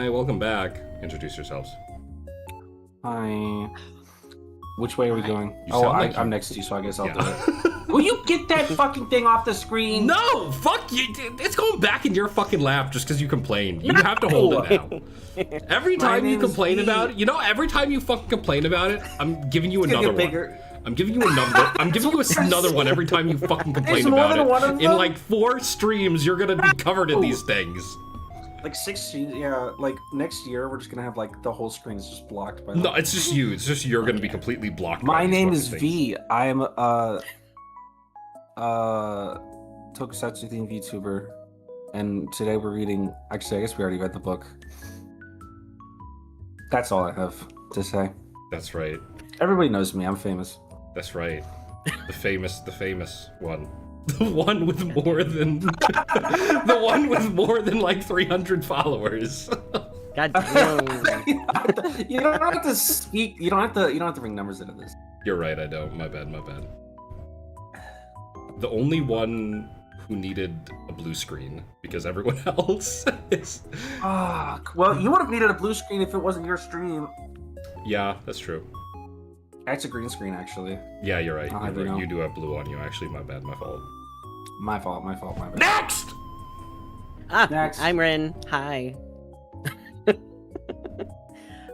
Hi, welcome back. Introduce yourselves. Hi. Which way are we going? I'm next to you, so I guess I'll do it. Will you get that fucking thing off the screen? No! Fuck you! It's going back in your fucking lap just because you complained. You have to hold it now. Every time you complain about it, every time you fucking complain about it, I'm giving you another one. I'm giving you another. I'm giving you another one every time you fucking complain about it. In like 4 streams, you're gonna be covered in these things. Like 6 streams, yeah. Like next year, we're just gonna have like the whole screen is just blocked by. No, it's just you. It's just you're gonna be completely blocked. My name is V. I am Tokusatsu themed VTuber, and today we're reading. Actually, I guess we already read the book. That's all I have to say. That's right. Everybody knows me. I'm famous. That's right. The famous one. The one with more than the one with more than like 300 followers. God damn. You don't have to speak. You don't have to bring numbers into this. You're right. I don't. My bad. The only one who needed a blue screen because everyone else is. Well, you would have needed a blue screen if it wasn't your stream. Yeah, that's true. It's a green screen, actually. Yeah, you're right. You do have blue on you, actually. My bad, my fault. My fault, my bad. Next! Next! I'm Rin. Hi.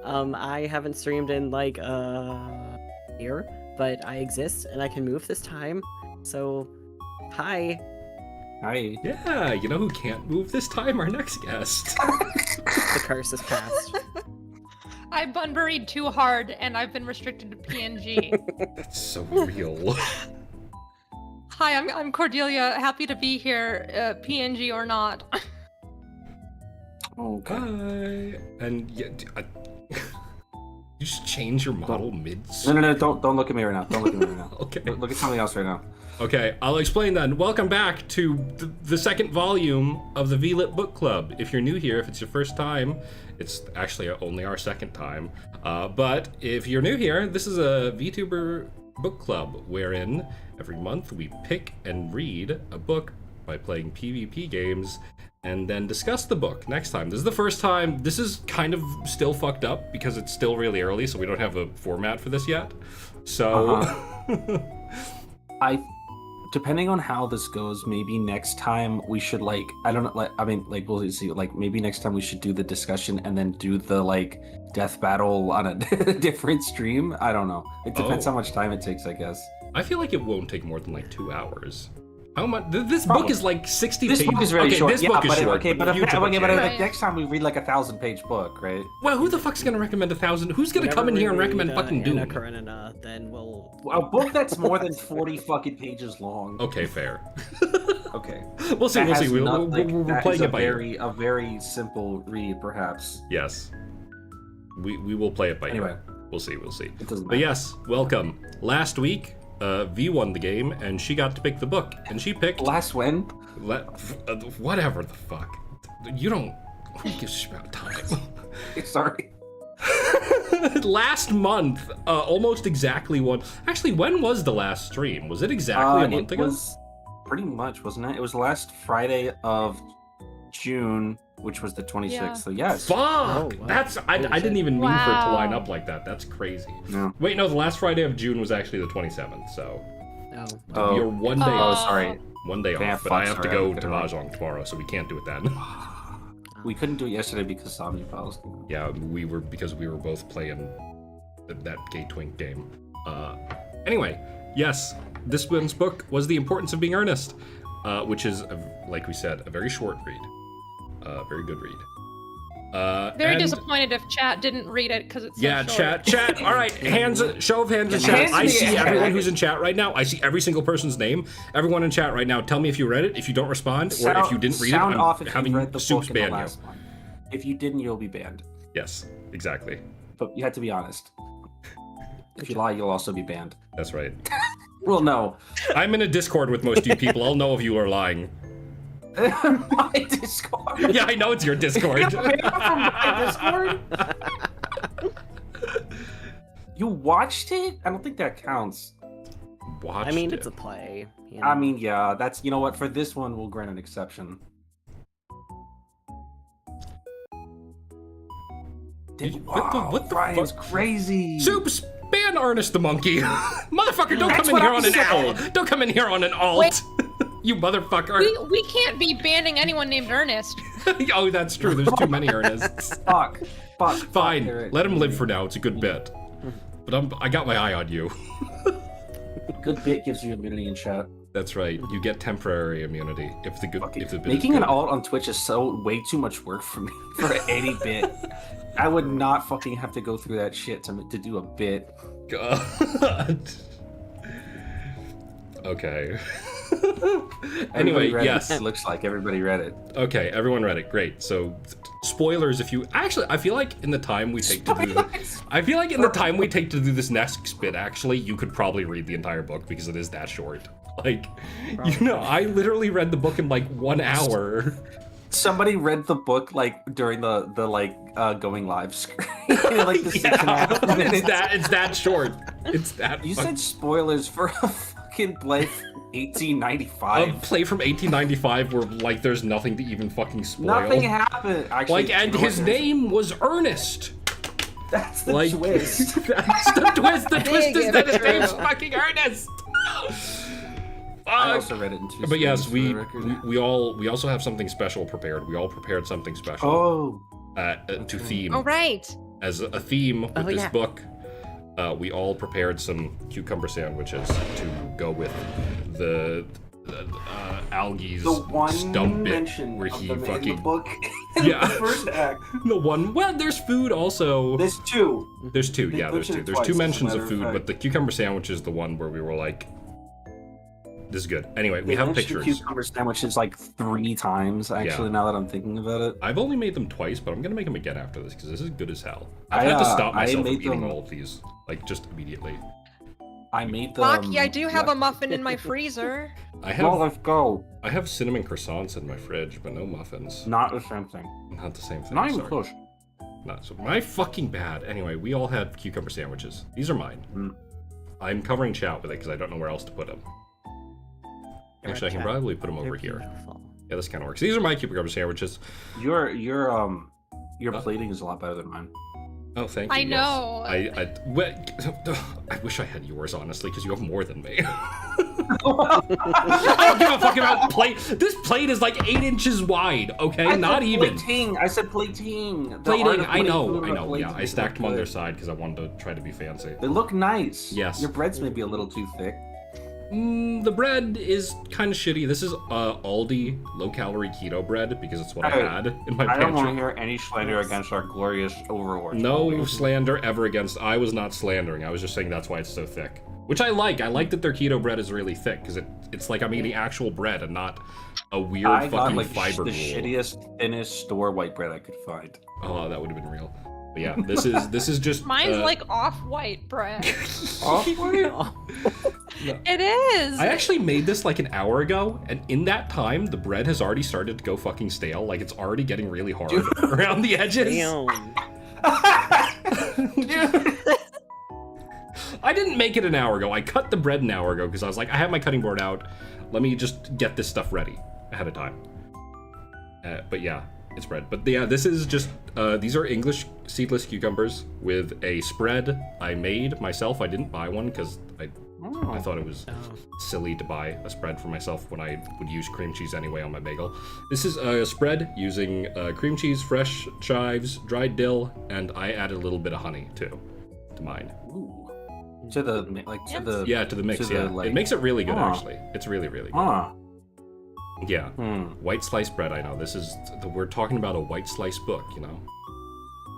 I haven't streamed in like a year, but I exist and I can move this time. So, hi. Hi. Yeah, you know who can't move this time? Our next guest. The curse is passed. I bun-buried too hard, and I've been restricted to PNG. That's so real. Hi, I'm Cordelia. Happy to be here, PNG or not. Okay. Hi. And yeah, you just change your model mid. No, don't look at me right now. Don't look at me right now. Okay. Look at something else right now. Okay, I'll explain then. Welcome back to the second volume of the VLit Book Club. If you're new here, if it's your first time, it's actually only our second time. But if you're new here, this is a VTuber book club wherein every month we pick and read a book by playing PvP games and then discuss the book next time. This is the first time. This is kind of still fucked up because it's still really early, so we don't have a format for this yet. So... Depending on how this goes, maybe next time we should we'll see. Like maybe next time we should do the discussion and then do the like death battle on a different stream. I don't know. It depends how much time it takes, I guess. I feel like it won't take more than like 2 hours. How much? This book is like 60 pages. This book is very short. This book is short. But next time we read like a 1,000-page book, right? Well, who the fuck's gonna recommend 1,000? Who's gonna come in here and recommend fucking Doom? Then we'll... A book that's more than 40 fucking pages long. Okay, fair. Okay. We'll see. We're playing it by ear. A very simple read, perhaps. Yes. We will play it by ear. We'll see. It doesn't matter. But yes, welcome. Last week, V won the game, and she got to pick the book, and she picked... Last when? Whatever the fuck. You don't... Who gives a shit about time? Sorry. Last month, almost exactly one... Actually, when was the last stream? Was it exactly a month ago? It was pretty much, wasn't it? It was last Friday of June, which was the 26th, Yeah. So yes. Fuck! Oh, wow. That's... I didn't even mean for it to line up like that. That's crazy. No. Wait, no, the last Friday of June was actually the 27th, so... Oh. You're 1 day Oh, off. sorry. 1 day Yeah, off, but fuck, I have to sorry, go I to forgot. Mahjong tomorrow, so we can't do it then. We couldn't do it yesterday because Somni Files. Yeah, because we were both playing that gay twink game. Anyway, yes, this one's book was The Importance of Being Earnest, which is, like we said, a very short read. Very good read. Very disappointed if chat didn't read it because it's so short. Chat. All right, show of hands in chat. I see everyone who's in chat right now. I see every single person's name. Everyone in chat right now, tell me if you read it, if you don't respond, or if you didn't read it, I'm having Soups ban you. If you didn't, you'll be banned. Yes, exactly. But you have to be honest. If you lie, you'll also be banned. That's right. Well, no. I'm in a Discord with most of you people. I'll know if you are lying. My Discord. Yeah, I know it's your Discord. You got banned from my Discord? You watched it? I don't think that counts. Watched I mean, it. it's a play. You I know? mean, yeah, that's, you know what, for this one, we'll grant an exception. What the Brian's fuck? crazy. Soups, ban Earnest the monkey. Motherfucker, don't That's come in what here I on an said. alt. Don't come in here on an alt. Wait. You motherfucker. We can't be banning anyone named Earnest. Oh, that's true. There's too many Ernests. Fuck. Fine. Eric. Let him live for now. It's a good bit. But I got my eye on you. Good bit gives you immunity in chat. That's right. You get temporary immunity if the bit is Making good. an alt on Twitch is so way too much work for me for any bit. I would not fucking have to go through that shit to do a bit. God. Okay. Anyway, Everybody read yes. It looks like everybody read it. Okay, everyone read it. Great. So, spoilers. If you actually, I feel like in the time we take to do this, I feel like in the time we take to do this next bit, actually, you could probably read the entire book because it is that short. Like, I literally read the book in like 1 hour. Somebody read the book like during the going live screen. Like the 6.5 minutes. It's that short. It's that. You said spoilers for a fucking play from 1895. A play from 1895 where like there's nothing to even fucking spoil. Nothing happened. Actually, Like, and his name was Ernest. That's the Like, twist. that's the twist. The twist is that his true. name's fucking Ernest. I also read it in two But yes, streams, for the record. we also have something special prepared. We all prepared something special Oh, to theme Oh, right. as a theme with this yeah. book. We all prepared some cucumber sandwiches to go with the Algie's the one stump bit mention where of he them in fucking the book. In Yeah. the first act. the one. Well, there's food also. There's two. There's two. They Yeah, there's mentioned two. it There's two twice, as a mentions of matter of food, fact. but the cucumber sandwich is the one where we were like, "This is good." Anyway, we They have mentioned pictures. cucumber sandwiches like 3 times. Actually, now that I'm thinking about it. I've only made them twice, but I'm gonna make them again after this because this is good as hell. I've I, had to uh, stop I myself from made eating them- all of these, like just immediately. I made them. Rocky, I do have a muffin in my freezer. I Well, have let's go. I have cinnamon croissants in my fridge, but no muffins. Not the same thing. Not the same thing. Not even sorry. close. Not so. My fucking bad. Anyway, we all had cucumber sandwiches. These are mine. Mm. I'm covering chat with it because I don't know where else to put them. Actually, I can probably put them over here. Yeah, this kind of works. These are my cucumber sandwiches. Your plating is a lot better than mine. Oh, thank you. I yes. know. I wish I had yours, honestly, because you have more than me. I don't give a fuck about plate. This plate is like 8 inches wide, okay? Not even. Plating. I said plating. The Plating, art of I know, putting I food on know. plates Yeah, I is stacked them on their good. side because I wanted to try to be fancy. They look nice. Yes. Your bread's maybe a little too thick. The bread is kind of shitty. This is Aldi low-calorie keto bread because it's what I Hey, had in my I don't want to pantry. hear any slander against our glorious overlords. No slander ever against. I was not slandering. I was just saying that's why it's so thick. Which I like. I like that their keto bread is really thick because it's like I'm eating actual bread and not a weird I got fucking like fiber the roll. shittiest, thinnest store white bread I could find. Oh, that would have been real. But yeah, this is just. Mine's like off-white bread. Oh, It is. I actually made this like an hour ago, and in that time, the bread has already started to go fucking stale. Like it's already getting really hard around the edges. Damn. I didn't make it an hour ago. I cut the bread an hour ago because I was like, I have my cutting board out. Let me just get this stuff ready ahead of time. But yeah, it's bread. But yeah, this is just, these are English seedless cucumbers with a spread I made myself. I didn't buy one because I thought it was silly to buy a spread for myself when I would use cream cheese anyway on my bagel. This is a spread using cream cheese, fresh chives, dried dill, and I added a little bit of honey too to mine. Ooh. To the to the Yeah, to the mix. to the, Yeah, like- it makes it really good Huh. actually. It's really good. Huh. Yeah, Hmm. white sliced bread. I know this is we're talking about a white slice book. You know,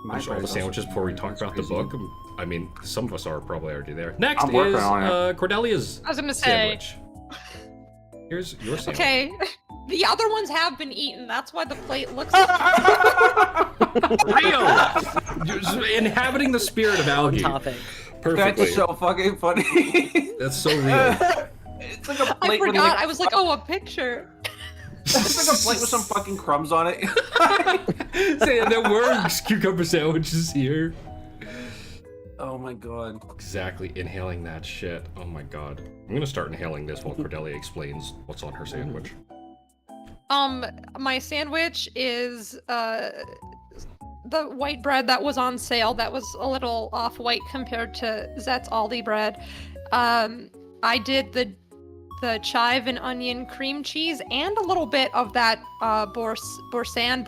My finish all bread the is also sandwiches before we talk that's about the crazy. book. I mean, some of us are probably already there. Next I'm working is on Cordelia's I was gonna say. sandwich. Here's your sandwich. Okay. The other ones have been eaten. That's why the plate looks. Real! Just inhabiting the spirit of algae. Topic. Perfectly. That's so fucking funny. That's so real. It's like a I plate with forgot. like, I was like, oh, a picture. it's like a plate with some fucking crumbs on it. Say, there were cucumber sandwiches here. Oh my god. Exactly, inhaling that shit. Oh my god. I'm gonna start inhaling this while Cordelia explains what's on her sandwich. My sandwich is the white bread that was on sale that was a little off-white compared to Zett's Aldi bread. I did the chive and onion cream cheese and a little bit of that boursin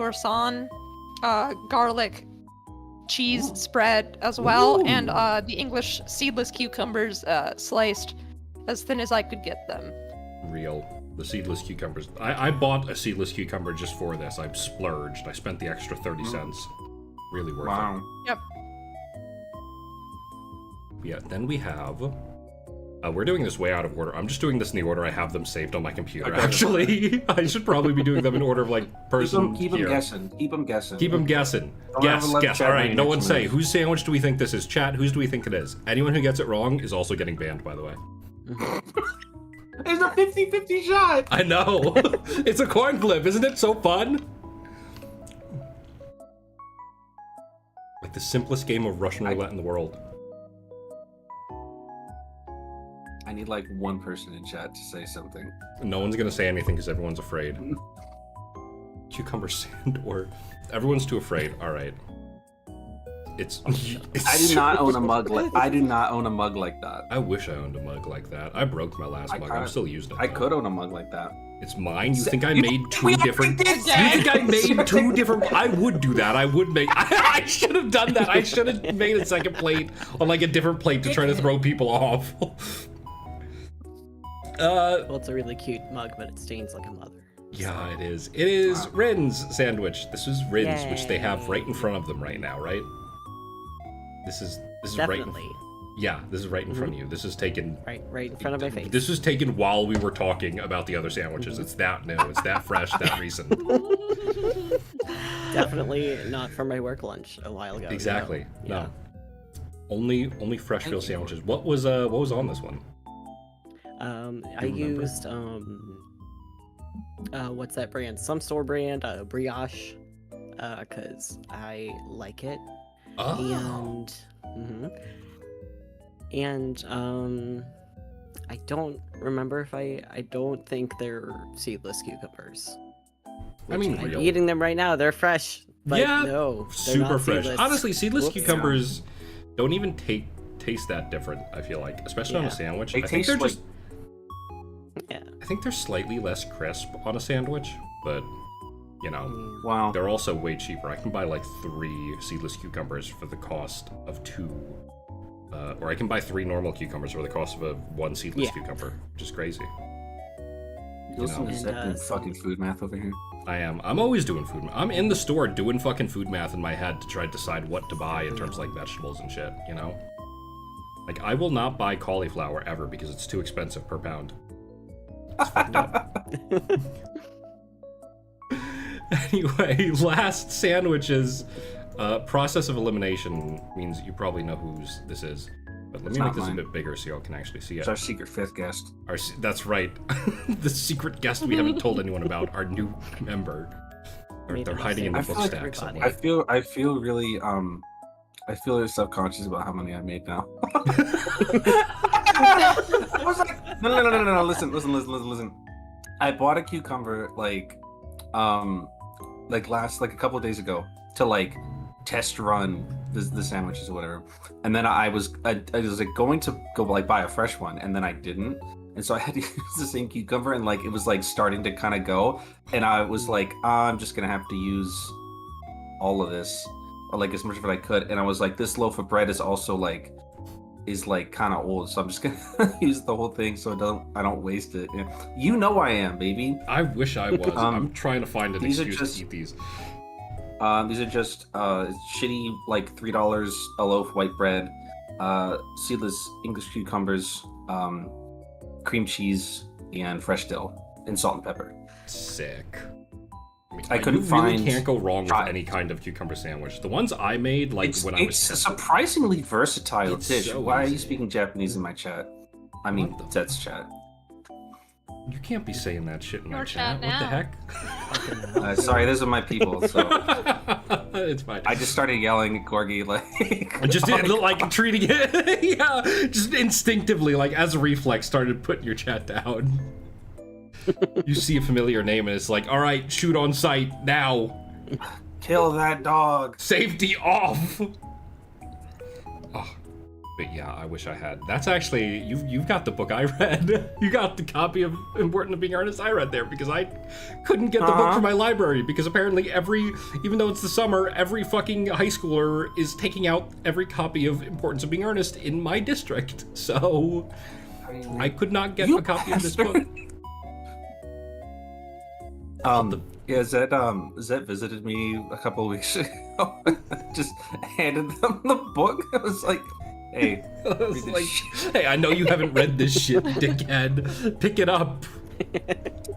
garlic cheese spread as well. Ooh. And the English seedless cucumbers sliced as thin as I could get them. Real. The seedless cucumbers. I bought a seedless cucumber just for this. I splurged. I spent the extra 30 cents. Really worth it. Yep. Yeah, then we have... we're doing this way out of order. I'm just doing this in the order I have them saved on my computer, Okay. Actually. I should probably be doing them in order of, like, person Keep them here. guessing. Keep them guessing. Keep them guessing. Don't ever let Guess. chat All right, make no an one say. explanation. Whose sandwich do we think this is? Chat, whose do we think it is? Anyone who gets it wrong is also getting banned, by the way. There's a 50-50 shot! I know. It's a coin flip. Isn't it so fun? Like the simplest game of Russian roulette in the world. I need like one person in chat to say something. No one's gonna say anything because everyone's afraid. Cucumber sand or... Everyone's too afraid. All right. It's I do not own a mug like that. I wish I owned a mug like that. I broke my last mug. I'm still using it. I though. could own a mug like that. It's mine. You think I You- made two we different? already You did think I made two different? I would do that. I would make. I should have done that. I should have made a second plate on like a different plate to try to throw people off. Well, it's a really cute mug, but it stains like a mother. Yeah, it is. It is Rin's sandwich. This is Rin's, which they have right in Yay. front of them right now, right? This is Definitely. Yeah, this is right in front of you. This is taken. Right in front of my face. This was taken while we were talking about the other sandwiches. It's that new. It's that fresh. That recent. Definitely not from my work lunch a while ago. Exactly. No. Only fresh veal sandwiches. What was on this one? I used what's that brand? Some store brand, brioche, cause I like it. Oh. And I don't remember if I don't think they're seedless cucumbers. I mean, I'm real. eating them right now. They're fresh. But Yeah, no, they're super not fresh. seedless. Honestly, seedless Whoops. cucumbers don't even taste that different. I feel like, especially on a Yeah. sandwich. They I think taste they're like- just. Yeah. I think they're slightly less crisp on a sandwich, but you know, Wow. they're also way cheaper. I can buy like 3 seedless cucumbers for the cost of 2. Or I can buy 3 normal cucumbers for the cost of 1 seedless Yeah. cucumber, which is crazy. You listen to And, Zett doing so- fucking food math over here. I am. I'm always doing food. I'm in the store doing fucking food math in my head to try to decide what to buy in terms of like vegetables and shit, you know? Like, I will not buy cauliflower ever because it's too expensive per pound. It's fucked up. Anyway, last sandwiches. Process of elimination means you probably know whose this is. But let me It's make not this mine. a bit bigger so y'all can actually see it. It's our secret fifth guest. That's right. The secret guest we haven't told anyone about, our new member. Maybe They're I'll hiding say in the I book feel like stack everybody- somewhere. I feel really I feel really subconscious about how many I made now. I was like, no. Listen. I bought a cucumber like a couple of days ago to like test run the sandwiches or whatever, and then I was like going to go like buy a fresh one, and then I didn't, and so I had to use the same cucumber, and like it was like starting to kind of go, and I was like, I'm just gonna have to use all of this, or like as much of it I could, and I was like, this loaf of bread is also like kind of old, so I'm just gonna use the whole thing so I don't waste it. You know I am, baby. I wish I was. I'm trying to find an these are excuse just- to eat these. These are just shitty like $3 a loaf white bread, seedless English cucumbers, cream cheese, and fresh dill, and salt and pepper. Sick. mean, I couldn't you really find- can't go wrong with Try- any kind of cucumber sandwich. The ones I made, like It's when I was a surprisingly versatile It's dish. so Why are easy. you speaking Japanese in my chat? I mean, What the- Zett's chat. You can't be saying that shit in my Your chat. chat What the now. heck? Sorry, those are my people. So It's fine. I just started yelling at Corgi like. just like treating it, yeah, just instinctively, like as a reflex, started putting your chat down. You see a familiar name and it's like, all right, shoot on sight now. Kill that dog. Safety off. Oh, but yeah, I wish I had. That's actually you've got the book I read. You got the copy of Important to Being Earnest I read there because I couldn't get the book from my library because apparently even though it's the summer, every fucking high schooler is taking out every copy of Importance of Being Earnest in my district. So I could not get a copy of this book. Yeah, Zett visited me a couple of weeks ago. Just handed them the book. I was like, hey, read this shit. Hey, I know you haven't read this shit, dickhead. Pick it up.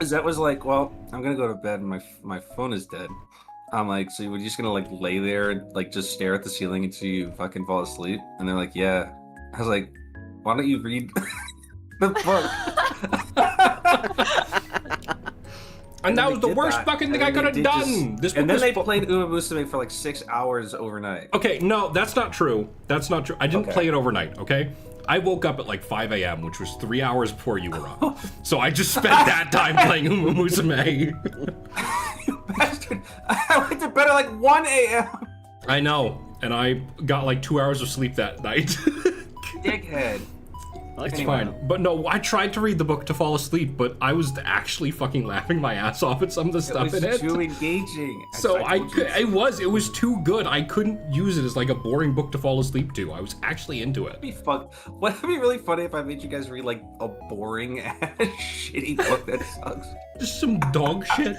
Zett was like, well, I'm gonna go to bed and my phone is dead. I'm like, so you're just gonna like lay there and like just stare at the ceiling until you fucking fall asleep? And they're like, yeah. I was like, why don't you read the book? And that was the worst fucking thing I could have done. And then they played Uma Musume for like 6 hours overnight. Okay, no, that's not true. That's not true. I didn't play it overnight, okay? I woke up at like 5 a.m., which was 3 hours before you were up. So I just spent that time playing Uma Musume. You bastard. I went to bed at like 1 a.m. I know, and I got like 2 hours of sleep that night. Dickhead. It's fine. But no, I tried to read the book to fall asleep, but I was actually fucking laughing my ass off at some of the stuff in it. It was too engaging. So it was too good. I couldn't use it as like a boring book to fall asleep to. I was actually into it. Would it be really funny if I made you guys read like a boring ass shitty book that sucks? Just some dog shit.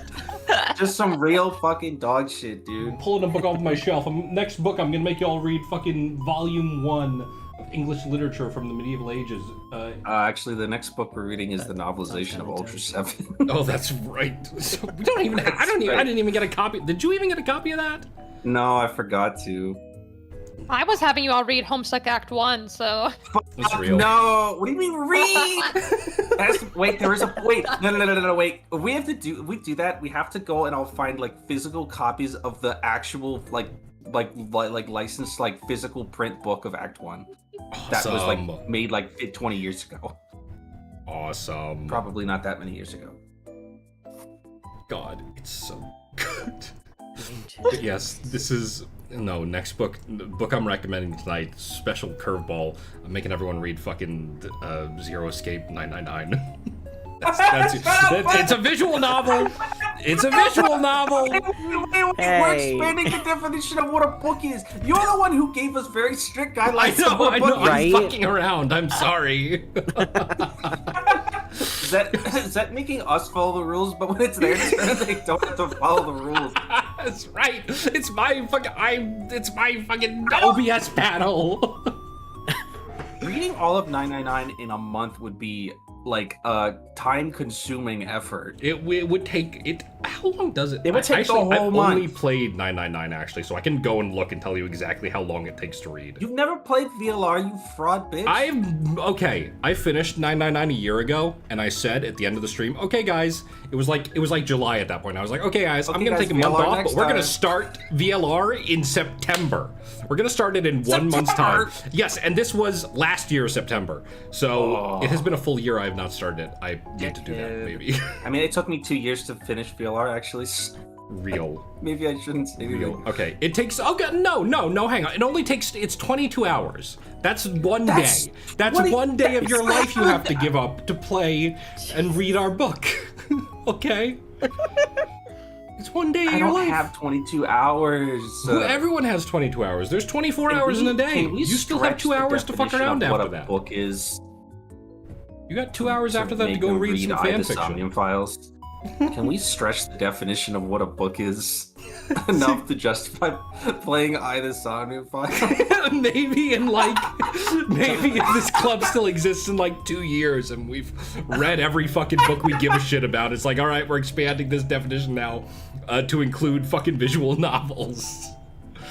Just some real fucking dog shit, dude. I'm pulling a book off my shelf. Next book, I'm gonna make y'all read fucking volume 1 of English literature from the medieval ages. Actually, the next book we're reading is the novelization of Ultra 7. Oh, that's right. So we don't even. I didn't even get a copy. Did you even get a copy of that? No, I forgot to. I was having you all read Homestuck Act 1, so... It's real. No! What do you mean read? Wait, no, wait. We do that, we have to go and I'll find like physical copies of the actual like licensed like physical print book of Act 1. That was like made like 20 years ago. Awesome. Probably not that many years ago. God, it's so good. Yes, this is next book. The book I'm recommending tonight. Special curveball. I'm making everyone read fucking Zero Escape 999. It's a visual novel. It's a visual novel. Wait, we're expanding the definition of what a book is. You're the one who gave us very strict guidelines. I know. Right? I'm fucking around. I'm sorry. Is that making us follow the rules? But when it's their turn, they don't have to follow the rules. That's right. It's my fucking OBS panel. Reading all of 999 in a month would be like a time-consuming effort. It would take it. How long does it? It would take actually, the whole month. I've only played 999 actually, so I can go and look and tell you exactly how long it takes to read. You've never played VLR, you fraud bitch. I finished 999 a year ago, and I said at the end of the stream, okay guys, it was like July at that point. I was like, okay guys, I'm gonna take a month off, but we're gonna start VLR in September. We're gonna start it in 1 month's time. Yes, and this was last year September, so it has been a full year. I have not started it. I need to do that maybe. I mean, it took me 2 years to finish VLR actually. Real. Maybe I shouldn't say real. Okay, it takes. Okay, no, hang on. It only takes. It's 22 hours. That's one day. That's 1 day of your life you have to give up to play and read our book. Okay. It's 1 day of your life. I don't have 22 hours. Everyone has 22 hours. There's 24 hours in a day. You still have 2 hours to fuck around after that. What a book is. You got 2 hours after that to go read some fan fiction. Files. Can we stretch the definition of what a book is enough to justify playing either Somnium File? Maybe if this club still exists in like 2 years and we've read every fucking book we give a shit about, it's like, all right, we're expanding this definition now to include fucking visual novels.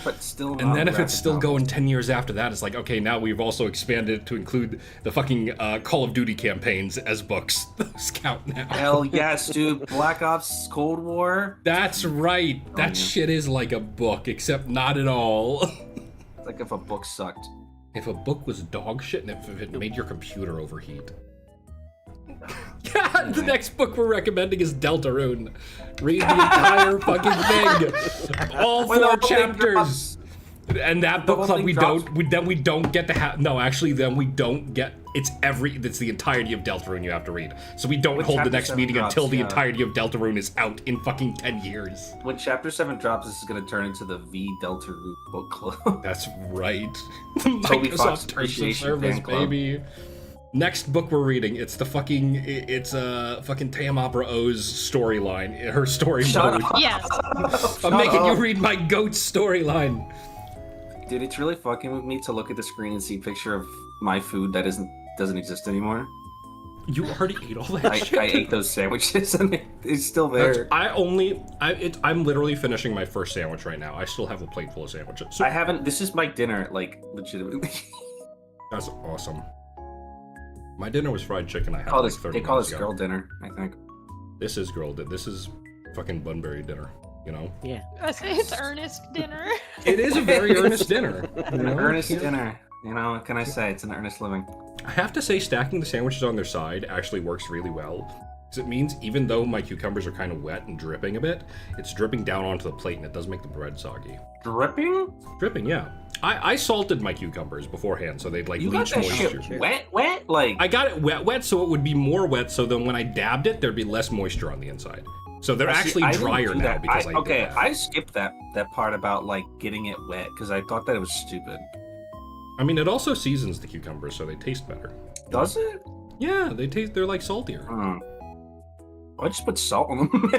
But still not. And then if it's still going 10 years after that, it's like, okay, now we've also expanded it to include the fucking Call of Duty campaigns as books. Those count now. Hell yes, dude. Black Ops Cold War. That's right. That shit is like a book, except not at all. Like if a book sucked. If a book was dog shit and if it made your computer overheat. Yeah, the next book we're recommending is Deltarune. Read the entire fucking thing, all When the 4 whole thing chapters. drops. And that The book whole club thing we drops. don't get to have. No, actually, then we don't get. It's the entirety of Deltarune you have to read. So we don't When hold the chapter next 7 meeting drops, until the yeah. entirety of Deltarune is out in fucking 10 years. When chapter 7 drops, this is gonna turn into the V Delta Root book club. That's right. Toby Fox Microsoft Terms of Appreciation Service, Fan Club. baby. Next book we're reading, it's fucking Tam Opera O's storyline, her story Shut mode. up. Yes. I'm making you up. read my goat's storyline. Dude, it's really fucking with me to look at the screen and see a picture of my food that doesn't exist anymore. You already ate all that shit. I ate those sandwiches and it's still there. I'm literally finishing my first sandwich right now. I still have a plate full of sandwiches. So I haven't. This is my dinner, like legitimately. that's awesome. My dinner was fried chicken. I had Call like this, 30 they call minutes this ago. girl dinner, I think. This is girl dinner. This is fucking Bunbury dinner. You know, Yeah. I say it's Earnest dinner. it is a very earnest dinner. You An know? earnest Yeah. dinner. You know, what can I say? It's an earnest living. I have to say, stacking the sandwiches on their side actually works really well. Because it means even though my cucumbers are kind of wet and dripping a bit, it's dripping down onto the plate and it does make the bread soggy. Dripping? Dripping, yeah. I salted my cucumbers beforehand so they'd like You got leach that moisture. shit wet? Like, I got it wet so it would be more wet so then when I dabbed it, there'd be less moisture on the inside. So they're see, actually I didn't drier do now that. because I did okay, that. I skipped that part about like getting it wet because I thought that it was stupid. I mean, it also seasons the cucumbers so they taste better. Does it? Yeah, they're like saltier. Hmm. I just put salt on them.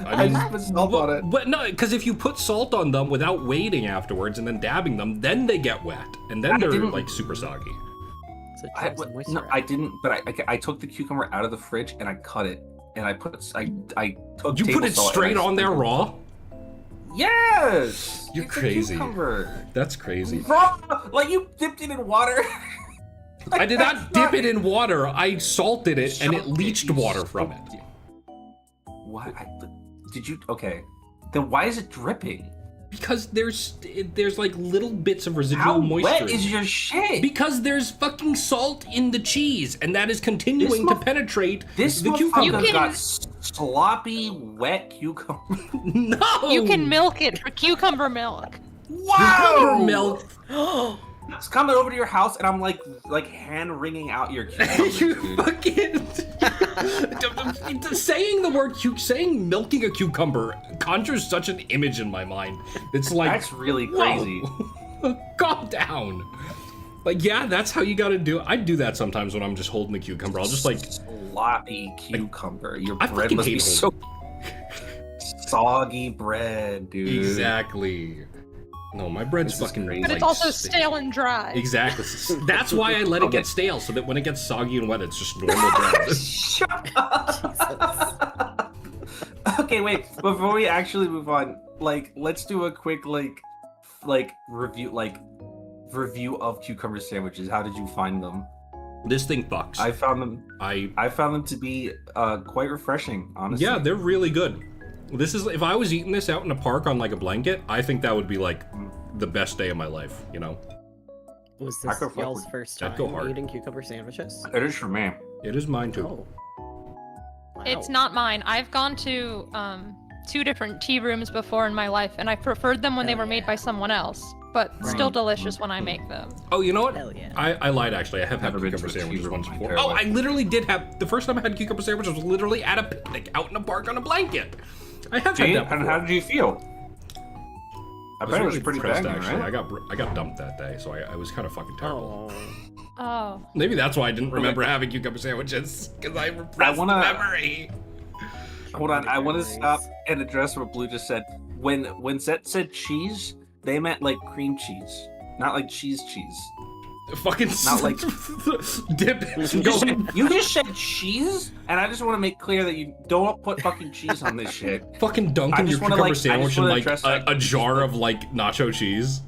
I just put salt on it. But no, because if you put salt on them without waiting afterwards and then dabbing them, then they get wet and then they're didn't- like super soggy. So it I, traps the moisture no, out. I didn't. But I took the cucumber out of the fridge and I cut it and I took. You put table it salt and straight I on there sprinkled- raw? Yes. You're It's a crazy. cucumber. That's crazy. Raw, like you dipped it in water. I did not dip it in water. I salted it and it Soaked leached You water from soaked it. What? Did you? Okay. Then why is it dripping? Because there's like little bits of residual How moisture. wet in is it. your shit? Because there's fucking salt in the cheese, and that is continuing This to penetrate This the motherfucker cucumber. You can- got sloppy, wet cucumber. No! You can milk it for cucumber milk. Wow! Cucumber milk. It's coming over to your house, and I'm like hand wringing out your cucumbers, You dude. fucking saying milking a cucumber conjures such an image in my mind. It's like That's really whoa. crazy. Calm down. Like, yeah, that's how you gotta do it. I do that sometimes when I'm just holding the cucumber. I'll just like Sloppy cucumber. Your I bread fucking must be hate so soggy bread, dude. exactly. No, my bread's This is fucking. crazy. But it's like, also sta- stale and dry. Exactly. That's why I let it Okay. get stale, so that when it gets soggy and wet, it's just normal bread. Shut up. Okay, wait. Before we actually move on, like, let's do a quick review of cucumber sandwiches. How did you find them? This thing fucks. I found them. I I found them to be quite refreshing, honestly. yeah, they're really good. This is if I was eating this out in a park on like a blanket, I think that would be like the best day of my life. You know, Was I this could fuck y'all's with- first I'd time go hard. eating cucumber sandwiches? It is for me. it is mine too. Oh. Wow. It's not mine. I've gone to 2 different tea rooms before in my life, and I preferred them when they Hell were made yeah. by someone else, but still Right. delicious when I make them. Oh, you know what? Hell yeah. I lied actually. I have had Never been cucumber to a tea sandwiches room once in my before. entire Oh, I life. literally did have the first time I had cucumber sandwiches was literally at a picnic out in a park on a blanket. I have had Gee, that and before. how did you feel? I bet it was really pretty depressed, banging, actually. right? I got dumped that day, so I was kind of fucking terrible. Oh. Oh. Maybe that's why I didn't remember having cucumber sandwiches because I repressed wanna- memory. Hold on, I want to stop and address what Blue just said. When Zett said cheese, they meant like cream cheese, not like cheese. Fucking Not like- dip. You just said cheese, and I just want to make clear that you don't put fucking cheese on this shit. Fucking I dunking your just wanna, cucumber like- I just sandwich in wanna like address that. a jar of like nacho cheese.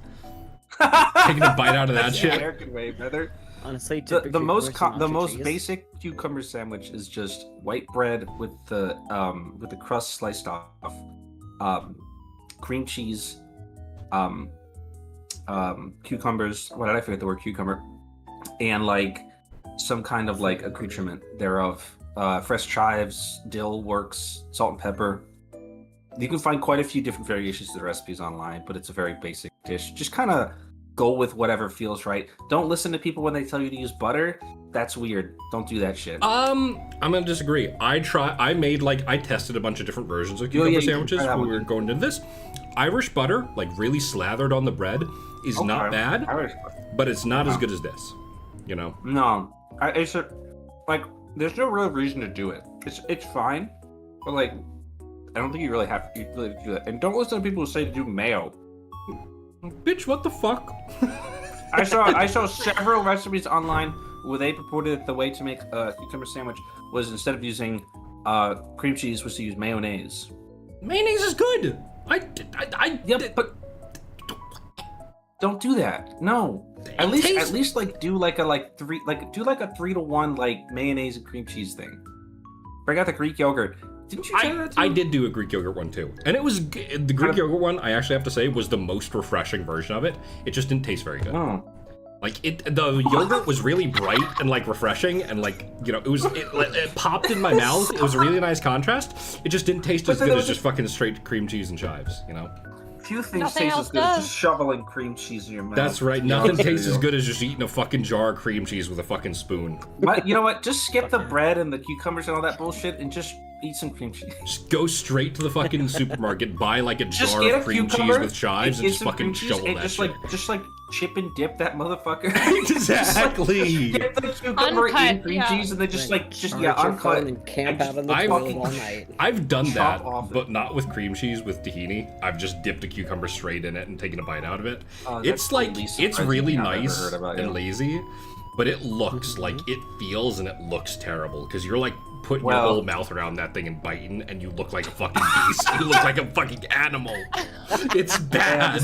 Taking a bite out of that That's shit. the American way, brother. Honestly, The, dip the your most cucumbers in the nacho most cheese. basic cucumber sandwich is just white bread with the crust sliced off, cream cheese, cucumbers. What did I forget the word cucumber? And like some kind of like accoutrement thereof. Fresh chives, dill works, salt and pepper. You can find quite a few different variations of the recipes online, but it's a very basic dish. Just kind of go with whatever feels right. Don't listen to people when they tell you to use butter. That's weird. Don't do that shit. I'm gonna disagree. I tested a bunch of different versions of cucumber sandwiches when we were going into this. Irish butter, like really slathered on the bread, is not bad, but it's not as good as this. You know? No, it's like there's no real reason to do it. It's fine, but like I don't think you really have to do that. And don't listen to people who say to do mayo. Bitch, what the fuck? I saw several recipes online where they purported that the way to make a cucumber sandwich was instead of using cream cheese was to use mayonnaise. Mayonnaise is good. But don't do that. No. At least like do like a 3-to-1 like mayonnaise and cream cheese thing. Bring out the Greek yogurt. Didn't you try that too? I did do a Greek yogurt one too, and it was the Greek yogurt one. I actually have to say was the most refreshing version of it. It just didn't taste very good. Oh. Like the yogurt was really bright and like refreshing, and like it popped in my mouth. It was a really nice contrast. It just didn't taste as good as just fucking straight cream cheese and chives. You know. Few things taste as good as just shoveling cream cheese in your mouth. That's right. Nothing tastes as good as just eating a fucking jar of cream cheese with a fucking spoon. But you know what? Just skip the bread and the cucumbers and all that bullshit, and just eat some cream cheese. Just go straight to the fucking supermarket, buy like a jar of cream cheese with chives, and just fucking shovel that shit. Just like chip and dip that motherfucker. Exactly. Get the cucumber in cream cheese, and then uncut and camp out on the toilet all night. I've done that, but not with cream cheese. With tahini, I've just dipped a cucumber straight in it and taken a bite out of it. It's really nice and lazy, but it looks like it feels and it looks terrible because you're like putting your whole mouth around that thing and biting, and you look like a fucking beast. You look like a fucking animal. It's bad.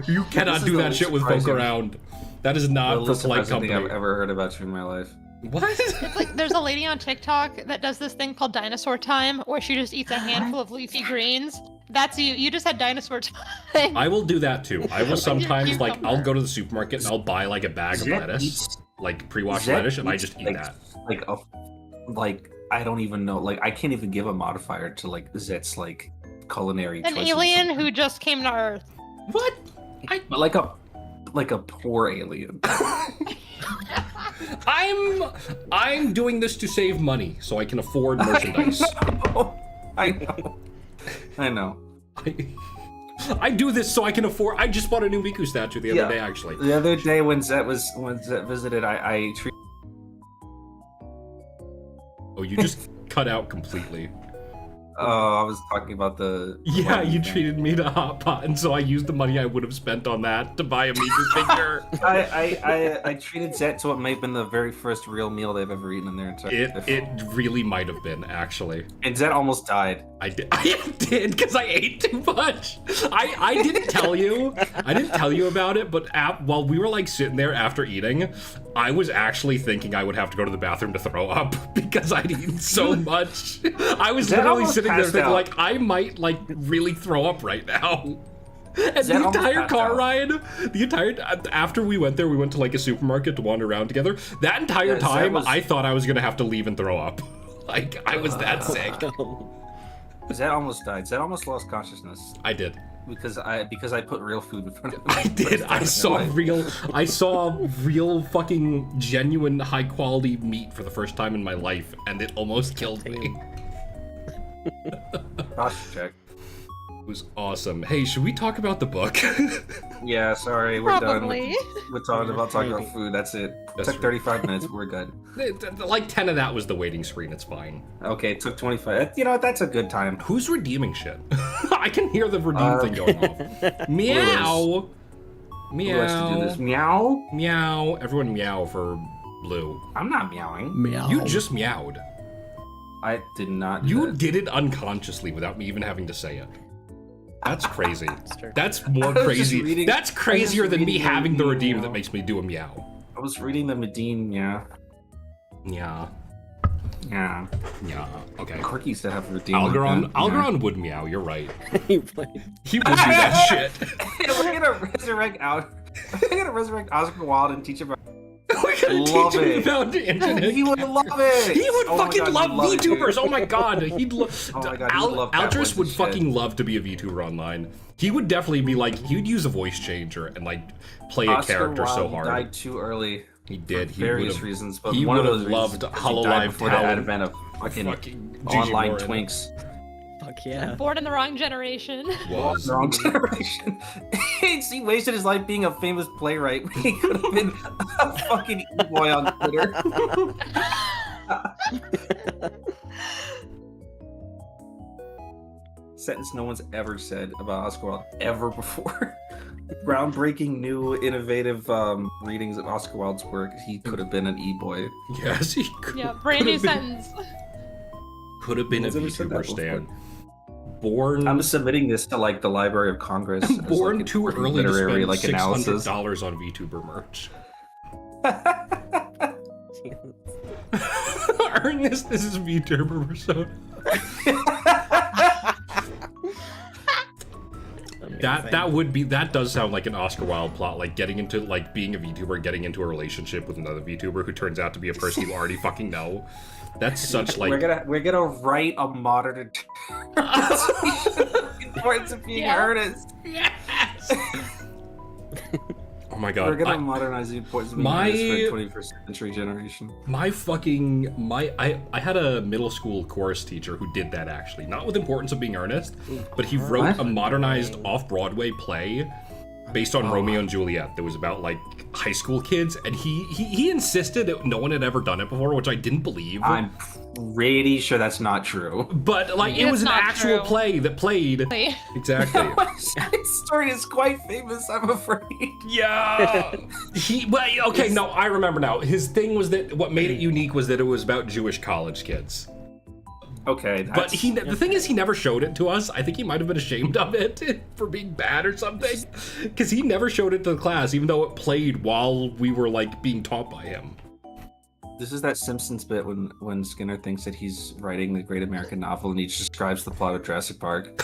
You cannot do that shit with folk around. That is not for polite company. I've ever heard about you in my life. What? It's like there's a lady on TikTok that does this thing called dinosaur time, where she just eats a handful of leafy greens. That's you. You just had dinosaur time. I will do that too. I will sometimes I'll go to the supermarket and I'll buy like a bag of lettuce, like pre-washed lettuce, and I just eat that. I don't even know. Like I can't even give a modifier to like Zett's like culinary. An alien who just came to Earth. What? Like a poor alien. I'm doing this to save money so I can afford merchandise. I know. I do this so I can afford. I just bought a new Miku statue the other day, actually. The other day when Zett visited, I treated. Oh, you just cut out completely. Oh, I was talking about the. Yeah, you treated me to Hot Pot, and so I used the money I would have spent on that to buy a Miku figure. I treated Zett to what may have been the very first real meal they've ever eaten in their entire life. It really might have been, actually. And Zett almost died. I did because I ate too much. I didn't tell you. I didn't tell you about it, but while we were like sitting there after eating, I was actually thinking I would have to go to the bathroom to throw up because I'd eaten so much. I was literally sitting there thinking like I might like really throw up right now. And the entire car ride, after we went there, we went to like a supermarket to wander around together. That entire time, I thought I was gonna have to leave and throw up. Like I was that sick. Zett almost died. Zett almost lost consciousness. I did. Because I put real food in front of him. I did. I saw real fucking genuine high quality meat for the first time in my life, and it almost killed me. Check. It was awesome. Hey, should we talk about the book? Yeah, sorry, we're Probably. done. We're talking about food. That's it. It took 35 minutes. We're good. Like 10 of that was the waiting screen. It's fine. Okay, it took 25. You know, that's a good time. Who's redeeming shit? I can hear the redeem thing going off. Meow. Meow. Who likes to do this? Meow? Meow. Everyone meow for Blue. I'm not meowing. Meow. You just meowed. I did not. You did it unconsciously without me even having to say it. That's crazy. That's more crazy. That's crazier than me having the redeem that makes me do a meow. I was reading the Medine, yeah. Yeah. Yeah. Yeah. Okay. Corky used to have a redeem. Algeron would meow, you're right. He He would do that shit. We're gonna resurrect Oscar Wilde and teach him about. We're gonna love teach him it. about the internet. He would love it. He would Oh my fucking God, love he'd love it, dude. VTubers. Oh my god, he'd love. Oh my God, he'd love Bad Altris Boys would and shit. fucking love to be a VTuber online. He would definitely be like, he would use a voice changer and like play a Oscar character so Wilde hard. died too early. He did. For He various would've- reasons, but he one of would've those loved reasons is Hollow he died Live before the Talon. advent of fucking Gigi online Morin. twinks. Fuck yeah. Born in the wrong generation. Was. Wrong generation. He wasted his life being a famous playwright. He could have been a fucking e-boy on Twitter. Sentence no one's ever said about Oscar Wilde ever before. Groundbreaking, new, innovative readings of Oscar Wilde's work. He could have been an e-boy. Yes, he could. Yeah, brand new could've been- sentence. Could have been a Nobody's ever said that VTuber Stan. before. Born. I'm submitting this to like the Library of Congress. as, Born like, a too early to literary spend like analysis. $600 on VTuber merch. Earnest, this is VTuber persona. That does sound like an Oscar Wilde plot, like getting into like being a VTuber, getting into a relationship with another VTuber who turns out to be a person you already fucking know. That's such like we're gonna write a modern importance of being Yeah. earnest. oh my god. We're gonna modernize the importance of being my- earnest for the 21st century generation. I had a middle school chorus teacher who did that actually, not with importance of being earnest, but he wrote a modernized off-Broadway play based on Romeo and Juliet that was about like high school kids, and he insisted that no one had ever done it before, which I didn't believe. I'm pretty sure that's not true. But like it It's was an not actual true. play that played exactly. His story is quite famous, I'm afraid. Yeah. No, I remember now. His thing was that what made it unique was that it was about Jewish college kids. Okay, But the thing is, he never showed it to us. I think he might have been ashamed of it for being bad or something, because he never showed it to the class, even though it played while we were like being taught by him. This is that Simpsons bit when Skinner thinks that he's writing the great American novel and he describes the plot of Jurassic Park.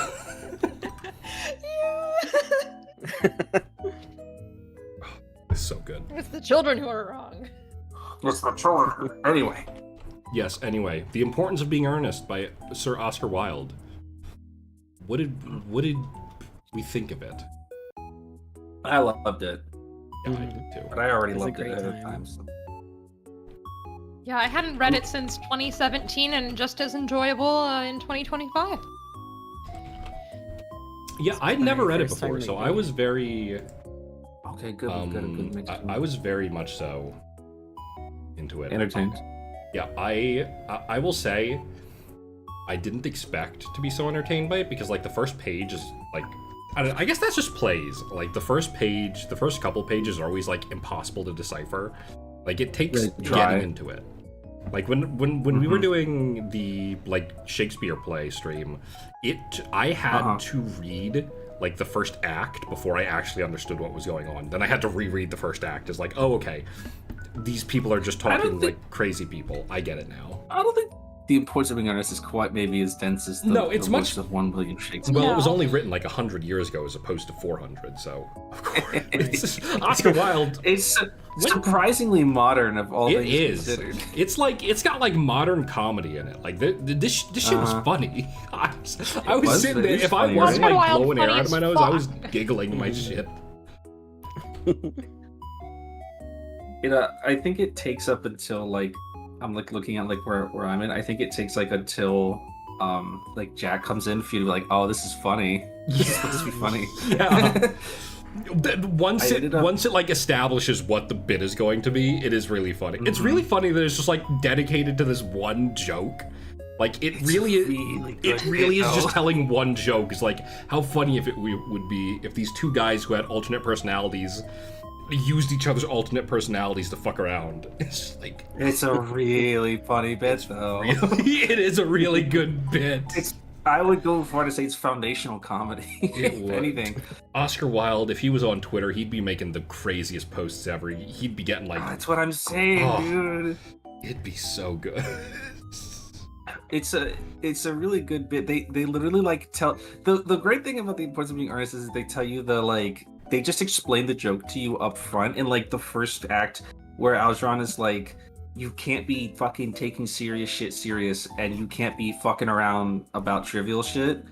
It's so good. It's the children who are wrong. It's the children. Anyway. Yes. Anyway, The Importance of Being Earnest by Sir Oscar Wilde. What did we think of it? I loved it, Yeah, I did too. but I already It was a loved it great at the time. time. So. Yeah, I hadn't read it since 2017 and just as enjoyable in 2025. Yeah, I'd never read it first time before, so reading I it. was very Okay, good. We've got a good mix. I was very much so into it. entertained. Yeah, I will say I didn't expect to be so entertained by it, because like the first page is like I guess that's just plays. Like the first couple pages are always like impossible to decipher. Like it takes Really dry. getting into it. Like when we were doing the like Shakespeare play stream, I had to read like the first act before I actually understood what was going on. Then I had to reread the first act. It's like, oh okay, these people are just talking like crazy people. I get it now. I don't think the importance of being earnest is quite maybe as dense as the, No, it's the much- works of 1 William Shakespeare. Well, it was No. only written like 100 years ago as opposed to 400, so of course. It's Oscar Wilde. It's surprisingly modern of all It things is. considered. It's like it's got like modern comedy in it. Like this shit was funny. I was was sitting very there. If I funny, wasn't right? like Oscar Wilde blowing air funny out of my as nose, I was fuck. giggling my shit. I think it takes up until like I'm like looking at like where I'm in. I think it takes like until like Jack comes in for you to be like, oh, this is funny. This is supposed to be funny. Yeah. Once I it ended up- once it like establishes what the bit is going to be, it is really funny. It's really funny that it's just like dedicated to this one joke. Like it really is. It really is just telling one joke. It's like how funny if it would be if these two guys who had alternate personalities used each other's alternate personalities to fuck around. It's just like It's a really funny bit though. it is a really good bit. I would go far to say it's foundational comedy. It If would. anything. Oscar Wilde, if he was on Twitter, he'd be making the craziest posts ever. He'd be getting like, That's what I'm saying, Oh. dude. it'd be so good. It's a really good bit. They literally like tell the great thing about the importance of being earnest is they tell you the like they just explain the joke to you up front in like the first act. where Algernon is like, you can't be fucking taking serious shit serious, and you can't be fucking around about trivial shit.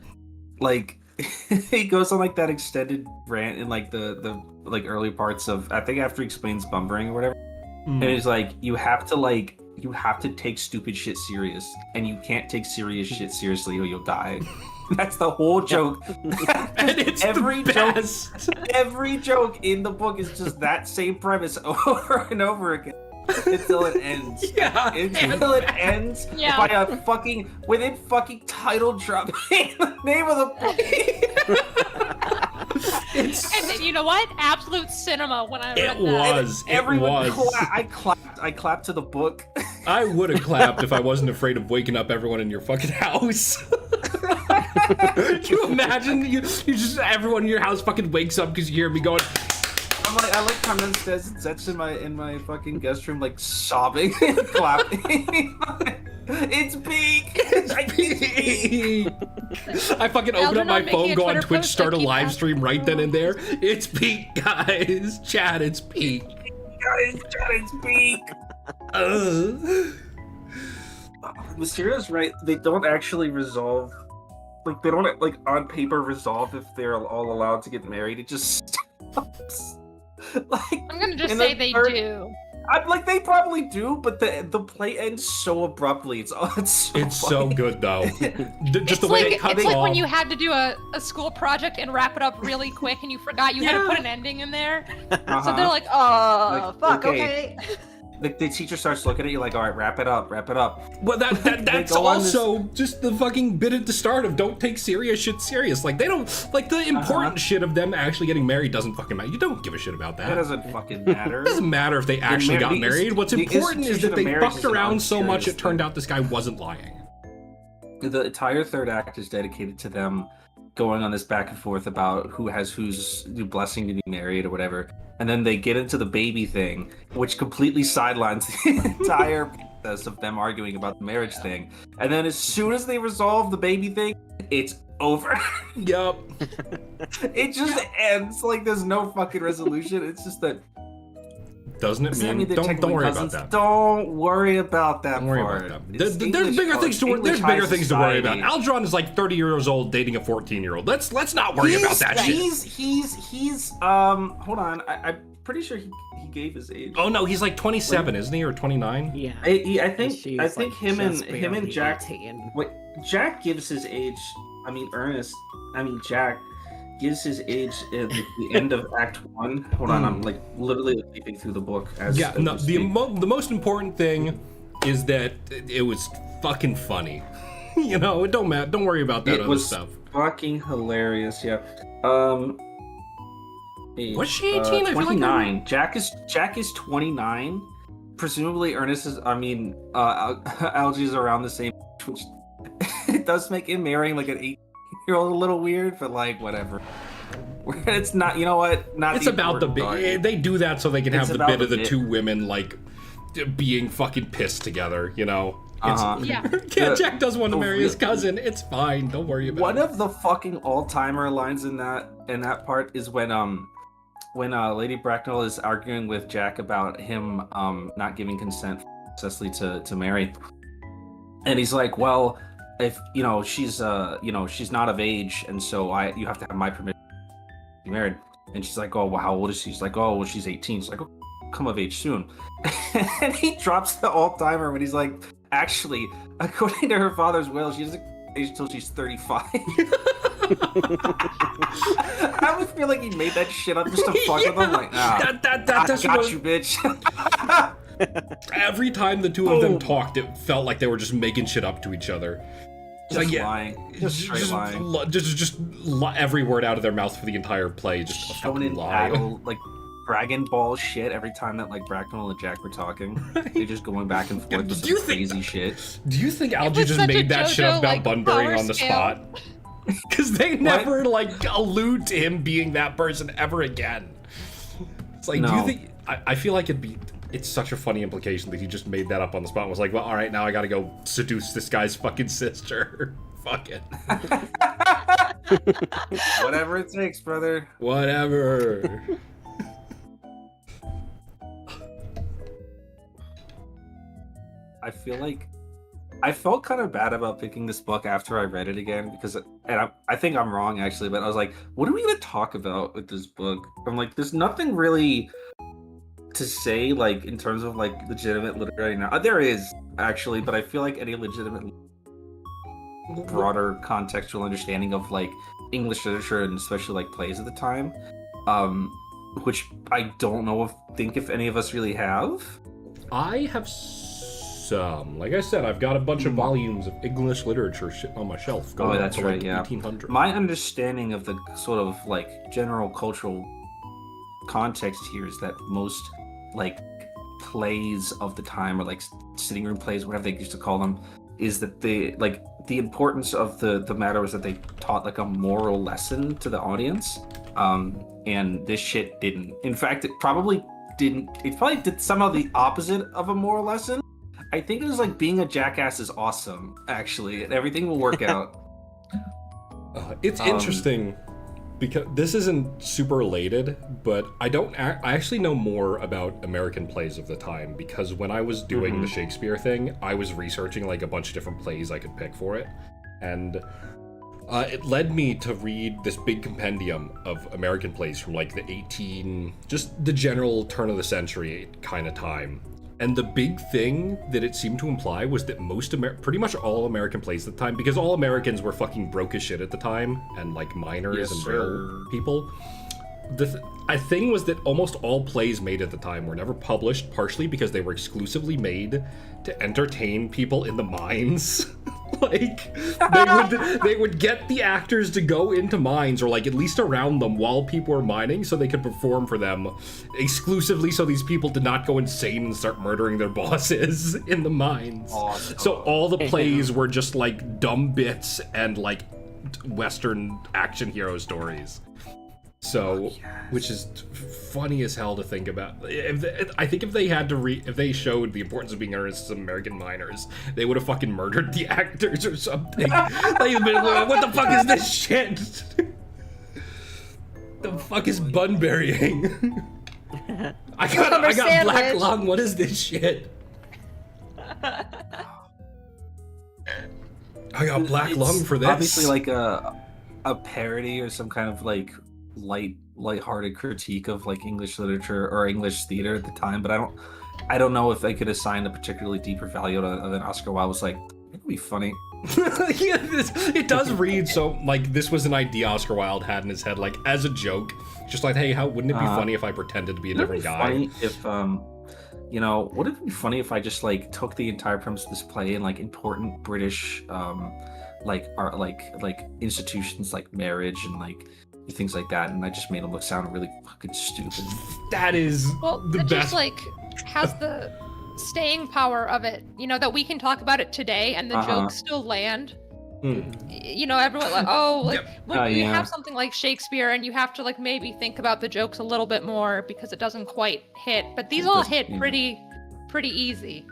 Like, he goes on like that extended rant in like the like early parts of, I think after he explains bumbering or whatever, and he's like, you have to take stupid shit serious, and you can't take serious shit seriously or you'll die. That's the whole joke. And it's every the joke, best. every joke in the book is just that same premise over and over again until it ends. Yeah. Until it ends Yeah. by a fucking title drop in the name of the book. And then, you know what? Absolute cinema when I read It that. was. Everyone, It was. I clapped to the book. I would have clapped if I wasn't afraid of waking up everyone in your fucking house. Can you imagine? You just, everyone in your house fucking wakes up because you hear me going. I like come downstairs and Zett's in my fucking guest room, like sobbing and clapping. It's peak. I fucking open up my Algernon phone, making a go on Twitter Twitch, post, start a I keep live asking stream right for then more. and there. It's peak, guys. Chat, it's peak. It's peak. Mysterio's right. They don't actually resolve. Like, they don't, like, on paper resolve if they're all allowed to get married. It just stops. Like, I'm gonna just in say the they third- do. I'm like, they probably do, but the play ends so abruptly. It's So funny. good though. Just It's the way like, it cuts it's like off. when you had to do a school project and wrap it up really quick and you forgot you had to put an ending in there. Uh-huh. So they're like, oh, Like, fuck, okay. okay. The teacher starts looking at you like, all right, wrap it up. Well, that's go on this- also just the fucking bit at the start of don't take serious shit serious. Like, they don't, like, the important shit of them actually getting married doesn't fucking matter. You don't give a shit about that. That doesn't fucking matter. It doesn't matter if they actually got married. What's the important is institution that of they marriage fucked is an around so much unserious it turned thing. out this guy wasn't lying. The entire third act is dedicated to them going on this back and forth about who has whose blessing to be married or whatever. And then they get into the baby thing, which completely sidelines the entire process of them arguing about the marriage thing. And then as soon as they resolve the baby thing, it's over. Yup. It just ends. Like, there's no fucking resolution. It's just that. Doesn't it Does that mean? mean they're Don't technically worry cousins? about that. Don't worry about that Don't worry part. about that. It's There's English bigger art, things to worry. English There's bigger high things to worry about. society. Algernon is like 30 years old dating a 14-year-old. Let's not worry about that shit. He's hold on. I'm pretty sure he gave his age. Oh no, he's like 27, isn't he, or 29? Yeah. I think She's, him just and barely Jack. 18. Wait, Jack gives his age. Jack gives his age at the end of Act 1. Hold on, I'm like literally leaping through the book as Yeah, as no. we The speak. most important thing is that it was fucking funny. You know, it don't matter. Don't worry about that It other was stuff. fucking hilarious. Yeah. Was she 18? I feel like 29. Jack is 29. Presumably Ernest is. Algie is around the same age, which it does make him marrying like an 8-year-old a little weird, but like whatever. It's not. You know what? Not. It's the about the important bit. part. They do that so they can have It's the about bit the of the bit. two women like being fucking pissed together. You know. Uh-huh. Yeah. Yeah, The- Jack does want to the marry his real- cousin. It's fine. Don't worry about One it. of the fucking all-timer lines in that part is when Lady Bracknell is arguing with Jack about him not giving consent for Cecily to marry, and he's like, well, if she's not of age, and so you have to have my permission to be married. And she's like, oh, well, how old is she? She's like, oh, well, she's 18. She's like, oh, come of age soon. And he drops the all-timer when he's like, actually, according to her father's will, she doesn't age until she's 35. I always feel like he made that shit up just to fuck with him. Like, nah, That's I got what- you, bitch. Every time the two of them talked, it felt like they were just making shit up to each other. Just Like, yeah, lying. Just straight lying. Just every word out of their mouth for the entire play. Just a fucking Shonen lie. battle, like Dragon Ball shit every time that like Bracknell and Jack were talking. They're just going back and forth with Do you some think- crazy shit. Do you think Algie was just such a made that shit JoJo, up about like, Bunbury power on the scale. spot? Because they never like allude to him being that person ever again. It's like, do you No. think? I feel like it's such a funny implication that he just made that up on the spot. And was like, well, all right, now I gotta go seduce this guy's fucking sister. Fuck it. Whatever it takes, brother. Whatever. I feel like I felt kind of bad about picking this book after I read it again because, and I think I'm wrong actually, but I was like, what are we gonna talk about with this book? I'm like, there's nothing really to say like in terms of like legitimate literary now. There is actually, but I feel like any legitimate broader contextual understanding of like English literature and especially like plays at the time, which I don't know if any of us really have. I have some. Like I said, I've got a bunch of volumes of English literature on my shelf. Oh, that's right, like yeah. 1800. My understanding of the sort of like general cultural context here is that most like plays of the time, or like sitting room plays, whatever they used to call them, is that they like the importance of the matter was that they taught like a moral lesson to the audience, and this shit didn't. In fact, it probably didn't. It probably did somehow the opposite of a moral lesson. I think it was like being a jackass is awesome, actually, and everything will work out. It's interesting because this isn't super related, but I actually know more about American plays of the time because when I was doing the Shakespeare thing, I was researching like a bunch of different plays I could pick for it, and it led me to read this big compendium of American plays from like just the general turn of the century kind of time. And the big thing that it seemed to imply was that pretty much all American plays at the time, because all Americans were fucking broke as shit at the time, and like miners and real people. The thing was that almost all plays made at the time were never published, partially because they were exclusively made to entertain people in the mines. Like, they would get the actors to go into mines, or like at least around them while people were mining, so they could perform for them exclusively, so these people did not go insane and start murdering their bosses in the mines. Awesome. So all the plays were just like dumb bits and like Western action hero stories. So, which is funny as hell to think about. I think if they had to if they showed the importance of being earnest as American miners, they would have fucking murdered the actors or something. They'd been like, what the fuck is this shit? The fuck is bun burying? I got black lung. What is this shit? I got black lung for this. Obviously, like a parody or some kind of like light-hearted critique of like English literature or English theater at the time, but I don't know if I could assign a particularly deeper value to than Oscar Wilde was like, it'd be funny. Yeah, it does read so like this was an idea Oscar Wilde had in his head, like as a joke, just like, hey, how wouldn't it be funny if I pretended to be a different guy? Funny if you know, would it be funny if I just like took the entire premise of this play and like important British like art, like institutions like marriage and like things like that, and I just made them sound really fucking stupid. That is the best. Just like has the staying power of it, you know, that we can talk about it today and the jokes still land. You know, everyone like, when you have something like Shakespeare and you have to like maybe think about the jokes a little bit more because it doesn't quite hit, but these all hit pretty easy.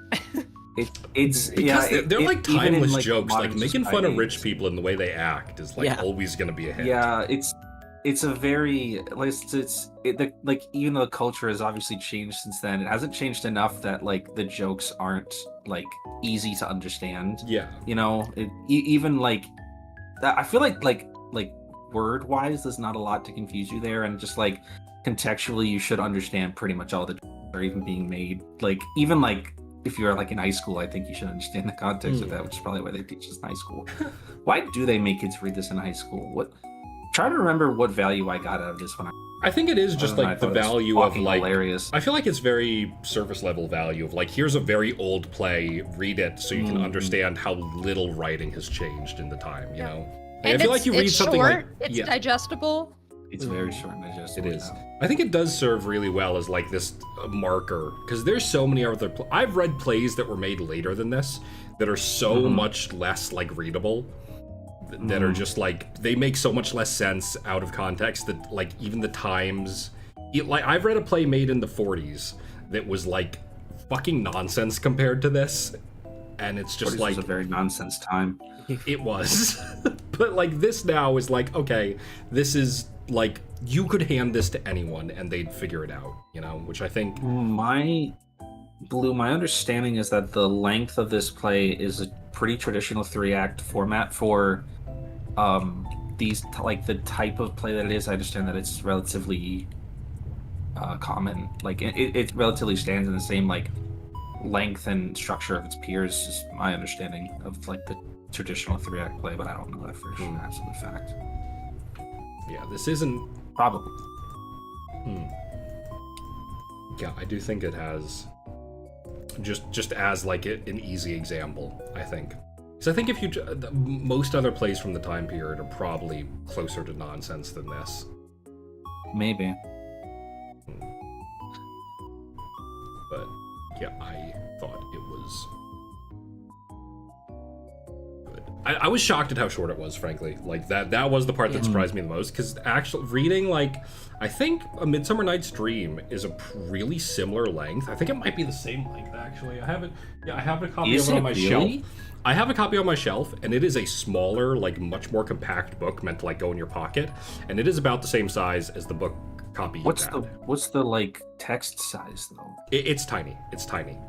It's because they're like timeless like jokes, like making fun of rich society, people and the way they act is like always gonna be a hit. Yeah, it's a very like like even though the culture has obviously changed since then, it hasn't changed enough that like the jokes aren't like easy to understand. Yeah, you know, even like that. I feel like word wise, there's not a lot to confuse you there, and just like contextually, you should understand pretty much all the jokes that are even being made. Like even like if you're like in high school, I think you should understand the context of that, which is probably why they teach this in high school. Why do they make kids read this in high school? Try to remember what value I got out of this when I think it is just like the value of like hilarious. I feel like it's very surface level value of like, here's a very old play, read it so you can understand how little writing has changed in the time, you know? And I feel like you read something short, like it's digestible. It's very short and digestible. It is. I think it does serve really well as like this marker, because there's so many other I've read plays that were made later than this that are so much less like readable, that are just like, they make so much less sense out of context that like even the times, like I've read a play made in the 40s that was like fucking nonsense compared to this, and it's just like was a very nonsense time. It was. But like this now is like, okay, this is like, you could hand this to anyone and they'd figure it out, you know, which I think Blue, my understanding is that the length of this play is a pretty traditional 3-act format for the type of play that it is. I understand that it's relatively common. Like it relatively stands in the same like length and structure of its peers, is my understanding of like the traditional 3-act play, but I don't know that for sure. Absolute fact. Yeah, this isn't... Probably. Yeah, I do think it has... Just as like an easy example, I think. Because I think if you... most other plays from the time period are probably closer to nonsense than this. Maybe. But yeah, I thought it was good. I was shocked at how short it was, frankly. Like that was the part that surprised me the most, because actually reading, like, I think A Midsummer Night's Dream is a really similar length. I think it might be the same length, actually. I have a copy of it on my shelf. I have a copy on my shelf, and it is a smaller, like much more compact book meant to like go in your pocket, and it is about the same size as the book copy. What's the like text size though? It's tiny,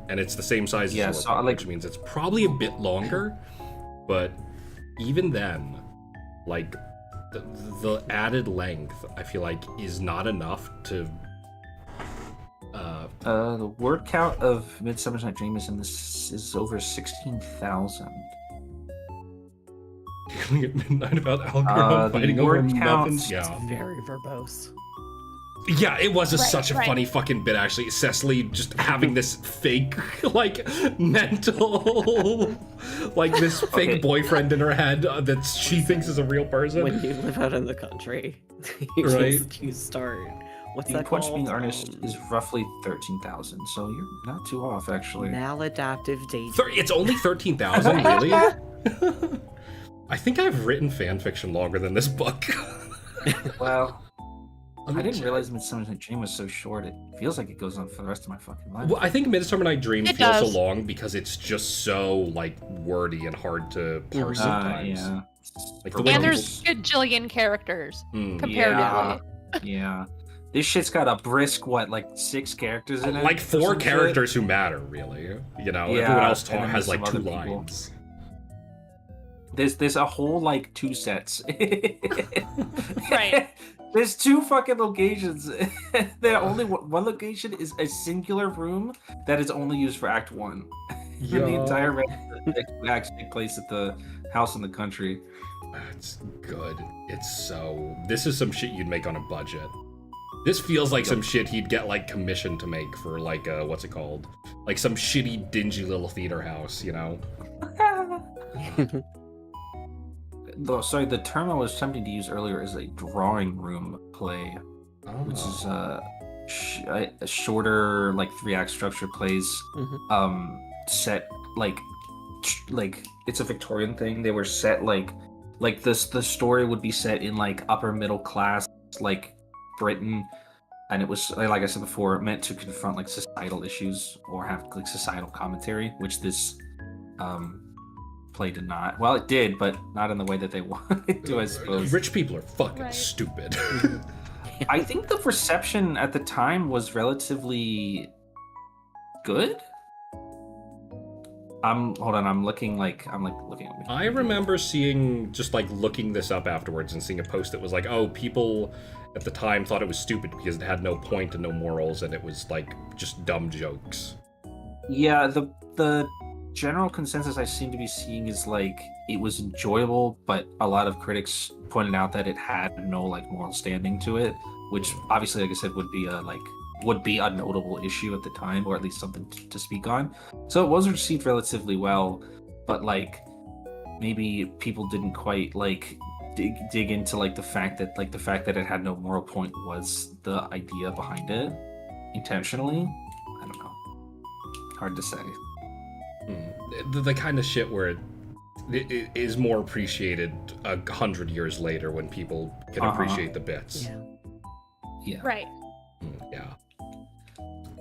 and it's the same size as your book, which means it's probably a bit longer, but even then, like the added length, I feel like is not enough to. The word count of Midsummer Night's Dream is over 16,000. At midnight about alcohol fighting over muffins. Yeah, Very verbose. Yeah, it was such a funny fucking bit, actually. Cecily just having this fake, like, mental, like, this fake boyfriend in her head that she thinks is a real person. When you live out in the country, you start. What's that Punch called? being Earnest is roughly 13,000, so you're not too off, actually. Maladaptive dating. It's only 13,000, really? I think I've written fan fiction longer than this book. Well, I didn't realize Midsummer Night's Dream was so short. It feels like it goes on for the rest of my fucking life. Well, I think Midsummer Night's Dream feels does. so long because it's just so, like, wordy and hard to parse sometimes. Yeah. Like, the way And people- there's a gajillion characters comparatively. Yeah. This shit's got a brisk, like 6 characters in it? like or 4 some characters who matter, really. You know, Yeah, everyone else and then has there's like some 2 other people. lines. There's a whole, like, 2 sets. Right. There's 2 fucking locations. Only one location is a singular room that is only used for Act 1. And the entire rest of the acts take place at the house in the country. That's good. This is some shit you'd make on a budget. This feels like some shit he'd get, like, commissioned to make for, like, what's it called? Like some shitty, dingy little theater house, you know? Sorry, the term I was attempting to use earlier is a drawing room play, which is a shorter, like 3-act structure plays, set like it's a Victorian thing. They were set like this. The story would be set in like upper middle class, like Britain, and it was, like I said before, meant to confront like societal issues or have like societal commentary, which this play did not. Well, it did, but not in the way that they wanted to, I suppose. Rich people are fucking stupid. I think the reception at the time was relatively good. Hold on, I'm looking at me. I remember looking this up afterwards and seeing a post that was like, oh, people at the time thought it was stupid because it had no point and no morals, and it was like just dumb jokes. Yeah, the general consensus I seem to be seeing is like it was enjoyable, but a lot of critics pointed out that it had no like moral standing to it, which obviously, like I said, would be a notable issue at the time, or at least something to speak on. So it was received relatively well, but like maybe people didn't quite like dig into like the fact that it had no moral point was the idea behind it intentionally. I don't know. Hard to say. The kind of shit where it is more appreciated 100 years later when people can appreciate the bits. Yeah. Right. Yeah.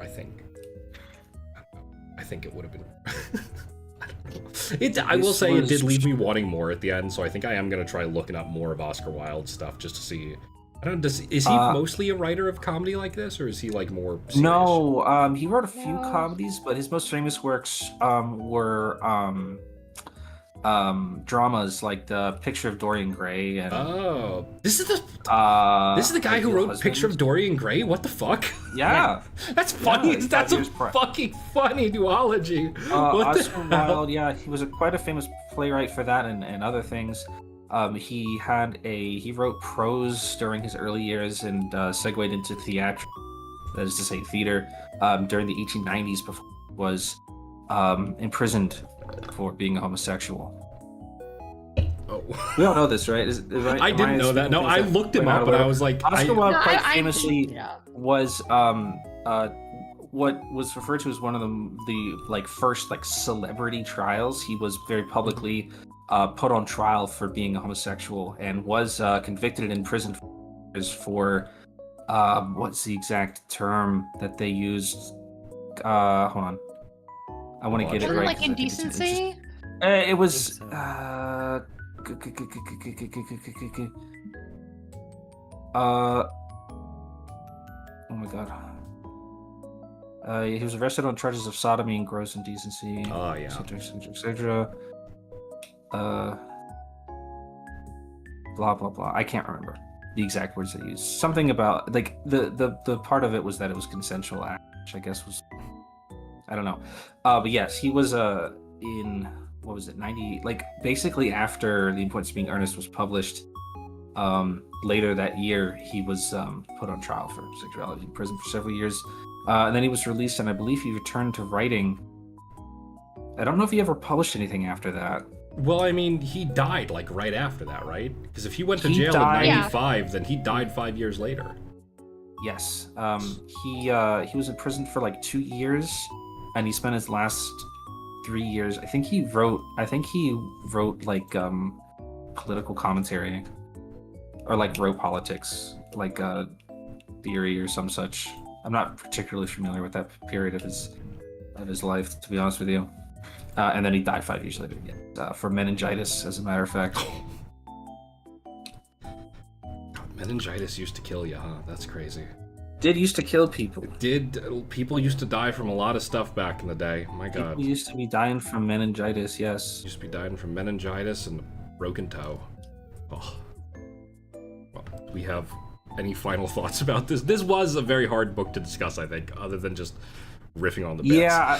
I think it would have been. I will say it did leave me wanting more at the end, so I think I am going to try looking up more of Oscar Wilde's stuff just to see I don't know, is he mostly a writer of comedy like this, or is he like more serious? No, he wrote a few comedies, but his most famous works were dramas like The Picture of Dorian Gray and this is the guy who wrote Picture of Dorian Gray. What the fuck? Yeah. That's funny. Yeah, that's a fucking funny duology. Oscar Wilde, yeah, he was quite a famous playwright for that and other things. He wrote prose during his early years and segued into theater, that is to say theater, during the 1890s before he was imprisoned for being a homosexual. Oh. We all know this, right? Right? I didn't know that. No, I looked him up, but I was like... Oscar Wilde quite famously was what was referred to as one of the like first like celebrity trials. He was very publicly put on trial for being a homosexual and was convicted and imprisoned for what's the exact term that they used? Hold on. I want to get it right. Like indecency? It was oh my god. He was arrested on charges of sodomy and gross indecency. Oh yeah. Etc. Blah blah blah. I can't remember the exact words they used. Something about like the part of it was that it was consensual act, which I guess was, I don't know. But yes, he was in, what was it, 90, like basically after The Importance of Being Earnest was published, later that year he was put on trial for sexuality in prison for several years. And then he was released, and I believe he returned to writing. I don't know if he ever published anything after that. Well, I mean, he died like right after that, right? Because if he went to jail in 95, then he died 5 years later. Yes. He was in prison for like 2 years, and he spent his last 3 years. I think he wrote like political commentary, or like wrote politics, like theory or some such. I'm not particularly familiar with that period of his life, to be honest with you. And then he died 5 years later for meningitis, as a matter of fact. Meningitis used to kill you, huh? That's crazy. Did used to kill people. People used to die from a lot of stuff back in the day. My God. People used to be dying from meningitis, yes. Used to be dying from meningitis and broken toe. Oh. Well, we have any final thoughts about this? This was a very hard book to discuss, I think, other than just riffing on the bits. Yeah,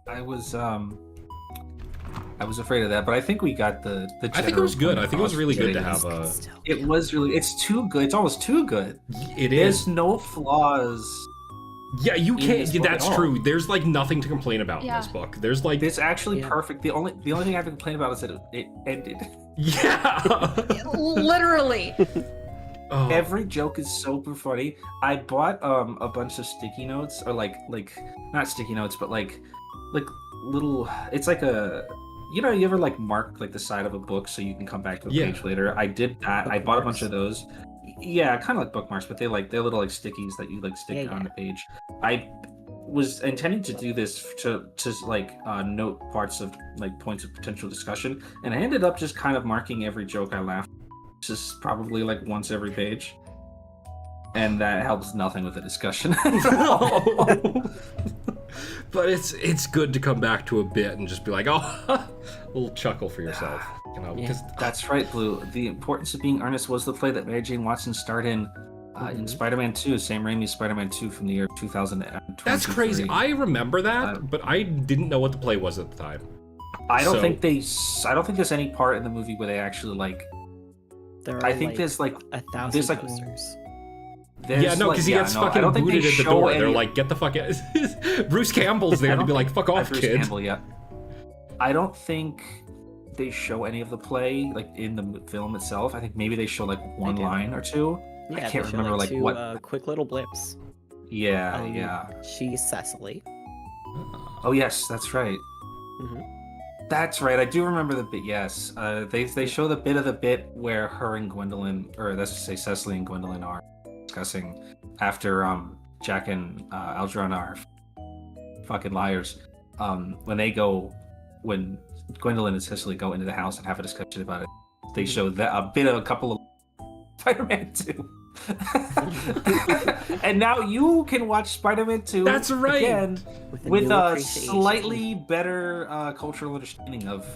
I was afraid of that, but I think we got the I think it was good. I think it was really good to have a... It was really... It's too good. It's almost too good. It is. There's no flaws. Yeah, you can't... That's true. There's, like, nothing to complain about in this book. There's, like... It's actually perfect. The only thing I have to complain about is that it ended. Yeah! Literally. Oh. Every joke is super funny. I bought a bunch of sticky notes, or like not sticky notes, but like little. It's like a, you know, you ever like mark like the side of a book so you can come back to a page later. I did that. I bought a bunch of those. Yeah, kind of like bookmarks, but they're little like stickies that you like stick on the page. I was intending to do this to like note parts of like points of potential discussion, and I ended up just kind of marking every joke I laughed. Just probably like once every page, and that helps nothing with the discussion. But it's good to come back to a bit and just be like, oh, a little chuckle for yourself, you know? Because that's right, Blue. The Importance of Being Earnest was the play that Mary Jane Watson starred in Spider-Man 2, Sam Raimi's Spider-Man 2 from the year 2023. That's crazy. I remember that, but I didn't know what the play was at the time. I don't think there's any part in the movie where they actually like. I think there's like 1,000 posters. Yeah, no, because he gets fucking booted at the door. They're like, get the fuck out. Bruce Campbell's there to be like, fuck off, Bruce kid. Campbell, yeah. I don't think they show any of the play like in the film itself. I think maybe they show like one line or two. Yeah, I can't remember like two, what. Quick little blips. Yeah. She's Cecily. Oh yes, that's right. Mm-hmm. That's right. I do remember the bit. Yes, they show the bit of the bit where her and Gwendolyn, or let's just say Cecily and Gwendolyn, are discussing after Jack and Algernon are fucking liars. When Gwendolyn and Cecily go into the house and have a discussion about it, they show that a couple of Spider-Man 2. And now you can watch Spider-Man 2 That's right. again With with new a appreciation. slightly better cultural understanding of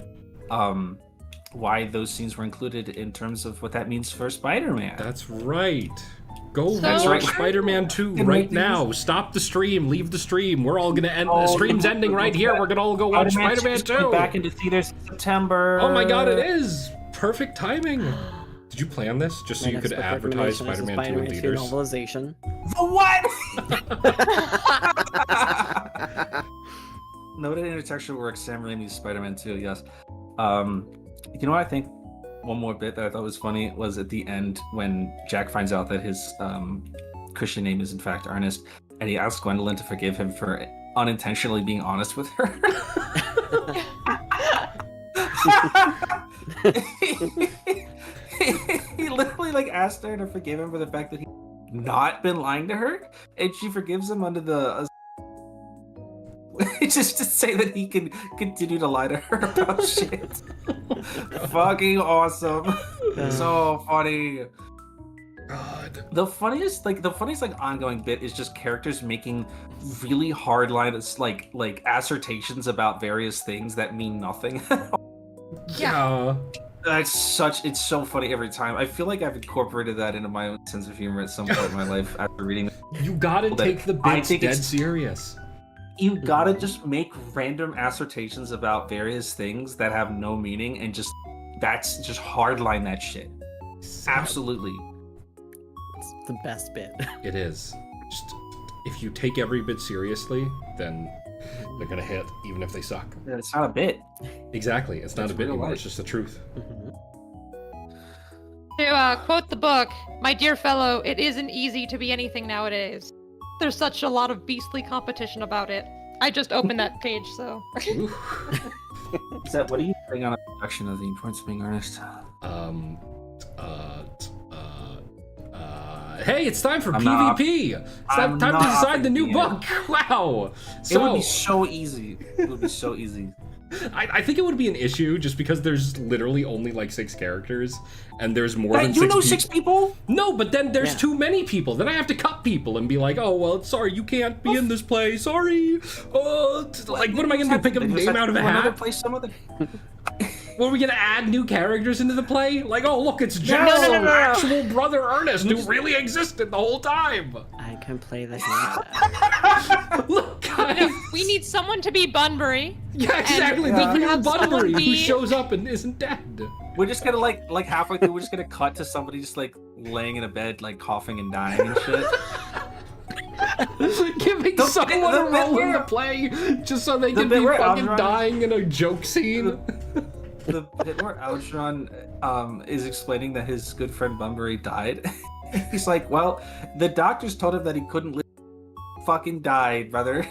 why those scenes were included in terms of what that means for Spider-Man. That's right. Go That's watch right. Spider-Man 2 Can right we do now. Stop the stream. Leave the stream. We're all gonna end. The Oh, stream's ending right here. We're gonna all go watch Spider-Man 2 's coming 2. back into theaters in September. Oh my god, it is perfect timing. Did you plan this just so My you next could book advertise recommendation is Spider-Man 2 in Spider-Man 2 theaters? novelization. The what? Noted intertextual work, Sam Raimi's Spider-Man 2, yes. You know what I think? One more bit that I thought was funny was at the end when Jack finds out that his Christian name is in fact Earnest, and he asks Gwendolyn to forgive him for unintentionally being honest with her. He literally like asked her to forgive him for the fact that he not been lying to her, and she forgives him under the just to say that he can continue to lie to her about shit. Fucking awesome. So funny. God. The funniest ongoing bit is just characters making really hard lines like assertions about various things that mean nothing. Yeah. It's so funny every time. I feel like I've incorporated that into my own sense of humor at some point in my life after reading it. You gotta take the I bits think dead it's- serious. You gotta just make random assertions about various things that have no meaning and just hardline that shit. Absolutely. It's the best bit. It is. Just, if you take every bit seriously, then they're gonna hit, even if they suck. It's not a bit. Exactly. It's not It's a bit real anymore. life. It's just the truth. To quote the book, my dear fellow, it isn't easy to be anything nowadays. There's such a lot of beastly competition about it. I just opened that page, so. Zett, what are you doing on a production of The Importance of Being Earnest? Hey, it's time for I'm PvP. It's time to not decide the new thinking book. Wow. It would So be so easy. It would be so easy. I think it would be an issue just because there's literally only like 6 characters, and there's more than You 6 know peop- 6 people? No, but then there's Yeah. too many people. Then I have to cut people and be like, oh, well, sorry, you can't be in this play. Sorry. Like, what am I going to do? Pick a name out of a hat? Play some of the... Were we going to add new characters into the play? Like, oh, look, it's Jack's no, no. actual brother Earnest, who really existed the whole time. I can play the hand. Look, guys. We need someone to be Bunbury. Yeah, exactly. And The we can new have someone Bunbury who be- shows up and isn't dead. We're just gonna like halfway through, we're just gonna cut to somebody just like laying in a bed, like coughing and dying and shit. Giving The- someone the a bit role in where- the play just so they the can bit be where fucking Algernon- dying in a joke scene. The bit where Algernon is explaining that his good friend Bunbury died. He's like, well, the doctors told him that he couldn't live. Fucking died, brother.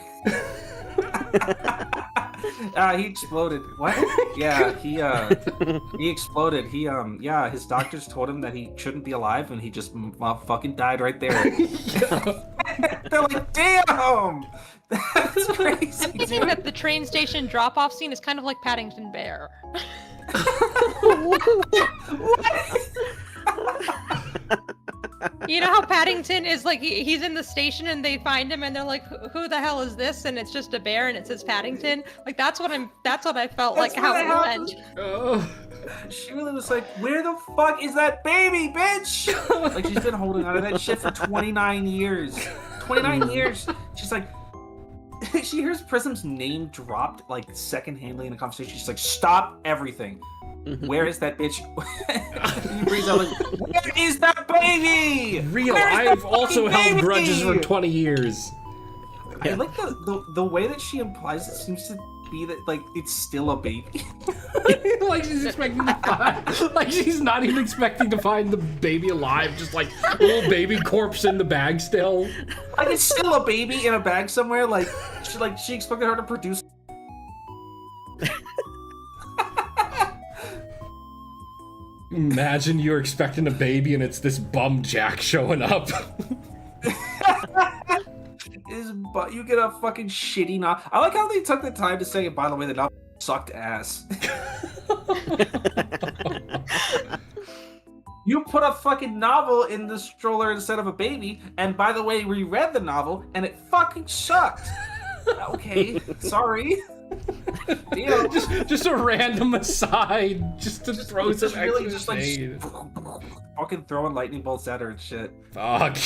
He exploded. What? Yeah, he exploded. His doctors told him that he shouldn't be alive, and he just fucking died right there. They're like, damn, that's crazy. I'm thinking that the train station drop-off scene is kind of like Paddington Bear. You know how Paddington is like he's in the station and they find him and they're like, who the hell is this? And it's just a bear and it says Paddington. Like that's what I felt like That's how what it happened. went. Oh. She really was like, where the fuck is that baby, bitch? Like, she's been holding on to that shit for 29 years. 29 years. She's like, she hears Prism's name dropped, like, second-handly in a conversation. She's like, stop everything. Where is that bitch? He brings out like, where is that baby? Real. Where is that I've also fucking held baby? grudges for 20 years. I like the way that she implies it seems to be that, like, it's still a baby. Like she's expecting to find, like she's not even expecting to find the baby alive, just like little baby corpse in the bag still. Like, it's still a baby in a bag somewhere. Like she expected her to produce. Imagine you're expecting a baby and it's this bum Jack showing up. But you get a fucking shitty knock. I like how they took the time to say, by the way, the knock sucked ass. You put a fucking novel in the stroller instead of a baby, and by the way, we read the novel, and it fucking sucked. Okay, sorry. Deal. Just a random aside, just to throw some really extra just like shade. fucking throwing lightning bolts at her and shit. Fuck.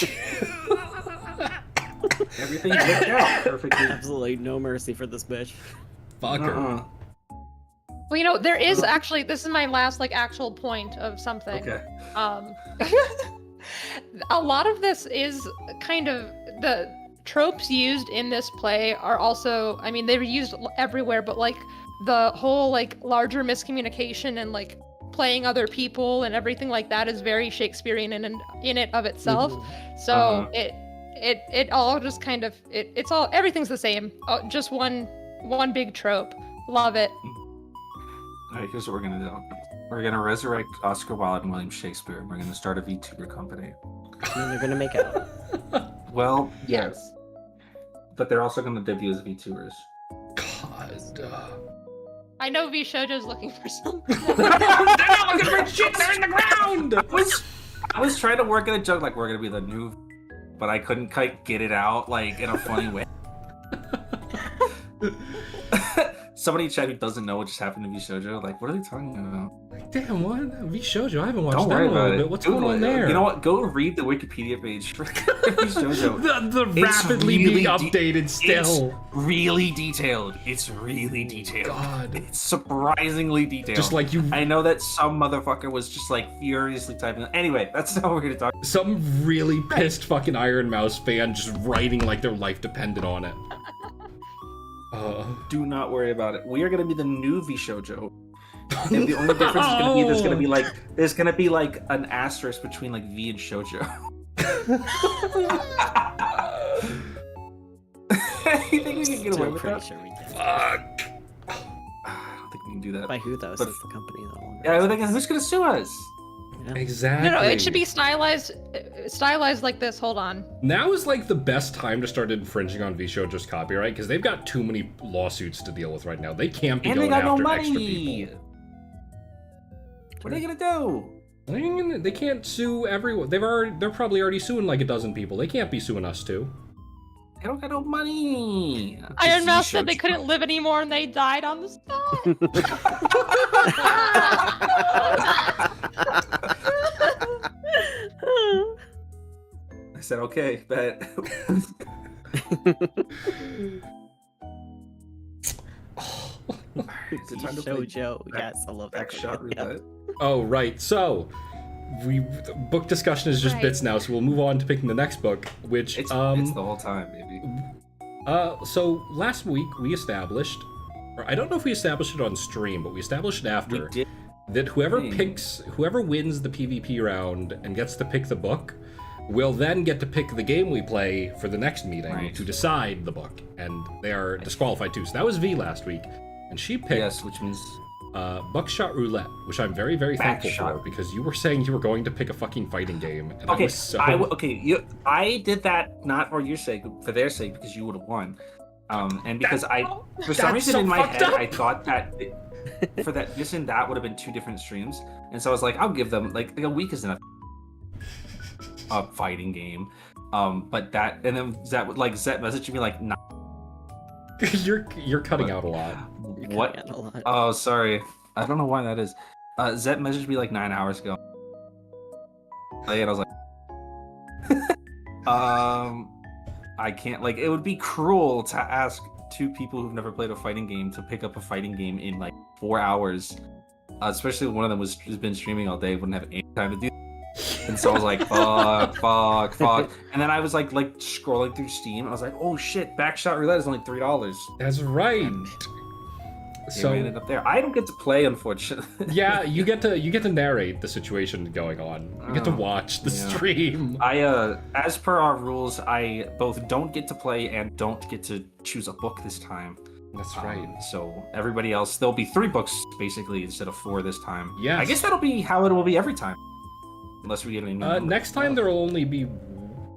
Everything worked out perfectly. Absolutely no mercy for this bitch. Fuck her. Well, you know, there is actually, this is my last like actual point of something. Okay. A lot of this is kind of the tropes used in this play are also, I mean, they're used everywhere, but like the whole like larger miscommunication and like playing other people and everything like that is very Shakespearean in it of itself. So it all just kind of it's all, everything's the same. Just one big trope. Love it. All right, here's what we're gonna do. We're gonna resurrect Oscar Wilde and William Shakespeare, and we're gonna start a VTuber company. And they're gonna make out. Well, yes. But they're also gonna debut as VTubers. God. I know V Shoujo's looking for something. They're not looking for shit, they're in the ground! I was trying to work in a joke like we're gonna be the new, but I couldn't quite get it out like in a funny way. Somebody in chat who doesn't know what just happened to V Shoujo, like, what are they talking about? Like, damn, what? V Shoujo, I haven't watched Don't that worry in a about little it. bit. What's Google going on it. there? You know what? Go read the Wikipedia page for V Shoujo. The It's rapidly really being updated still. It's really detailed. It's really detailed. God. It's surprisingly detailed. Just like you, I know that some motherfucker was just like furiously typing. Anyway, that's not what we're gonna talk. some really pissed fucking Iron Mouse fan just writing like their life depended on it. Do not worry about it. We are gonna be the new V Shoujo. And the only difference is gonna be there's gonna be like an asterisk between like V and Shoujo. You think we can get away I'm with pretty that? sure we can. Fuck. I don't think we can do that. By who though? But- Since the company though. Yeah, I think who's gonna sue us? Yeah. Exactly. No, it should be stylized like this. Hold on. Now is like the best time to start infringing on V Shoujo's copyright because they've got too many lawsuits to deal with right now. They can't be And they going got no after extra money. people. What are they gonna do? They can't sue everyone. They're probably already suing like a dozen people. They can't be suing us too. They don't got no money. Iron Mouse said they couldn't live anymore and they died on the spot. I said okay, bet. Is it time to play Shoujo. Yes, I love that. Backshot roulette? Oh, right. So, book discussion is just Right. bits now, so we'll move on to picking the next book, which, It's the whole time, baby. so last week we established, or I don't know if we established it on stream, but we established it after, We did. that whoever wins the PvP round and gets to pick the book, will then get to pick the game we play for the next meeting Right. to decide the book, and they are disqualified too. So that was V last week, and she picked Yes, which means Buckshot Roulette, which I'm very, very thankful Backshot. for, because you were saying you were going to pick a fucking fighting game, and I okay. was so... I did that not for your sake, for their sake, because you would have won. And because for some that's reason so in my fucked head, up. I thought that for that this and that would have been two different streams, and so I was like, I'll give them like a week is enough. A fighting game, but that, and then Zett messaged me like, nah. You're cutting out a lot. What? Yeah, a lot. Oh, sorry. I don't know why that is. Zett messaged me like 9 hours ago. And I was like, I can't, like, it would be cruel to ask two people who've never played a fighting game to pick up a fighting game in like 4 hours. Especially when one of them has been streaming all day, wouldn't have any time to do that. And so I was like, fuck. And then I was like scrolling through Steam. I was like, oh shit, Backshot Roulette is only $3. That's right. And So we ended up there. I don't get to play, unfortunately. yeah, you get to narrate the situation going on. You get to watch the yeah. stream. I as per our rules, I both don't get to play and don't get to choose a book this time. That's right. So everybody else, there'll be 3 books basically instead of 4 this time. Yes. I guess that'll be how it will be every time, unless we get any new. Next time there will only be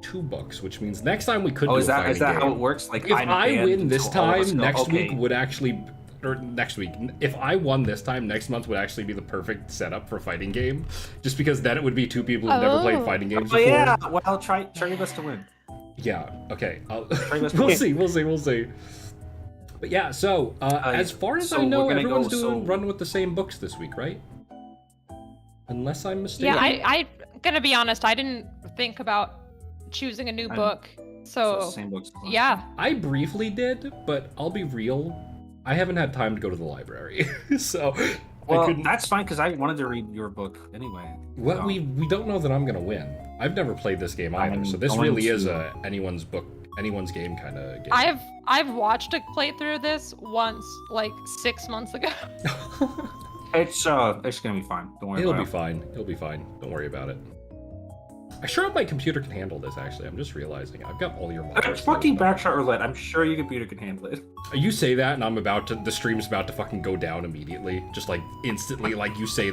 2 books, which means next time we could. Oh, do is a that fighting how game. it works? Like If I banned win this until all of us time, go, next okay. week would actually, or next week. If I won this time, next month would actually be the perfect setup for a fighting game, just because then it would be two people who've never played fighting games Oh before. yeah, well, try your best to win. Yeah. Okay. your best to We'll win. see. We'll see. But yeah. So as far as so I know, we're gonna everyone's go- doing so- run with the same books this week, right? Unless I'm mistaken. Yeah, I'm gonna be honest. I didn't think about choosing a new book, So so same books. yeah. I briefly did, but I'll be real. I haven't had time to go to the library, so I Well, couldn't. that's fine because I wanted to read your book anyway. Well, so. we don't know that I'm gonna win. I've never played this game either, so this I'm really going is to- a anyone's game kind of game. I've watched a playthrough of this once, like 6 months ago. It's gonna be fine. Don't worry It'll about be fine. It'll be fine. Don't worry about it. I sure hope my computer can handle this. Actually, I'm just realizing I've got all your it. models. It's fucking backshot roulette. I'm sure your computer can handle it. You say that, and the stream's about to fucking go down immediately. Just like instantly, like you say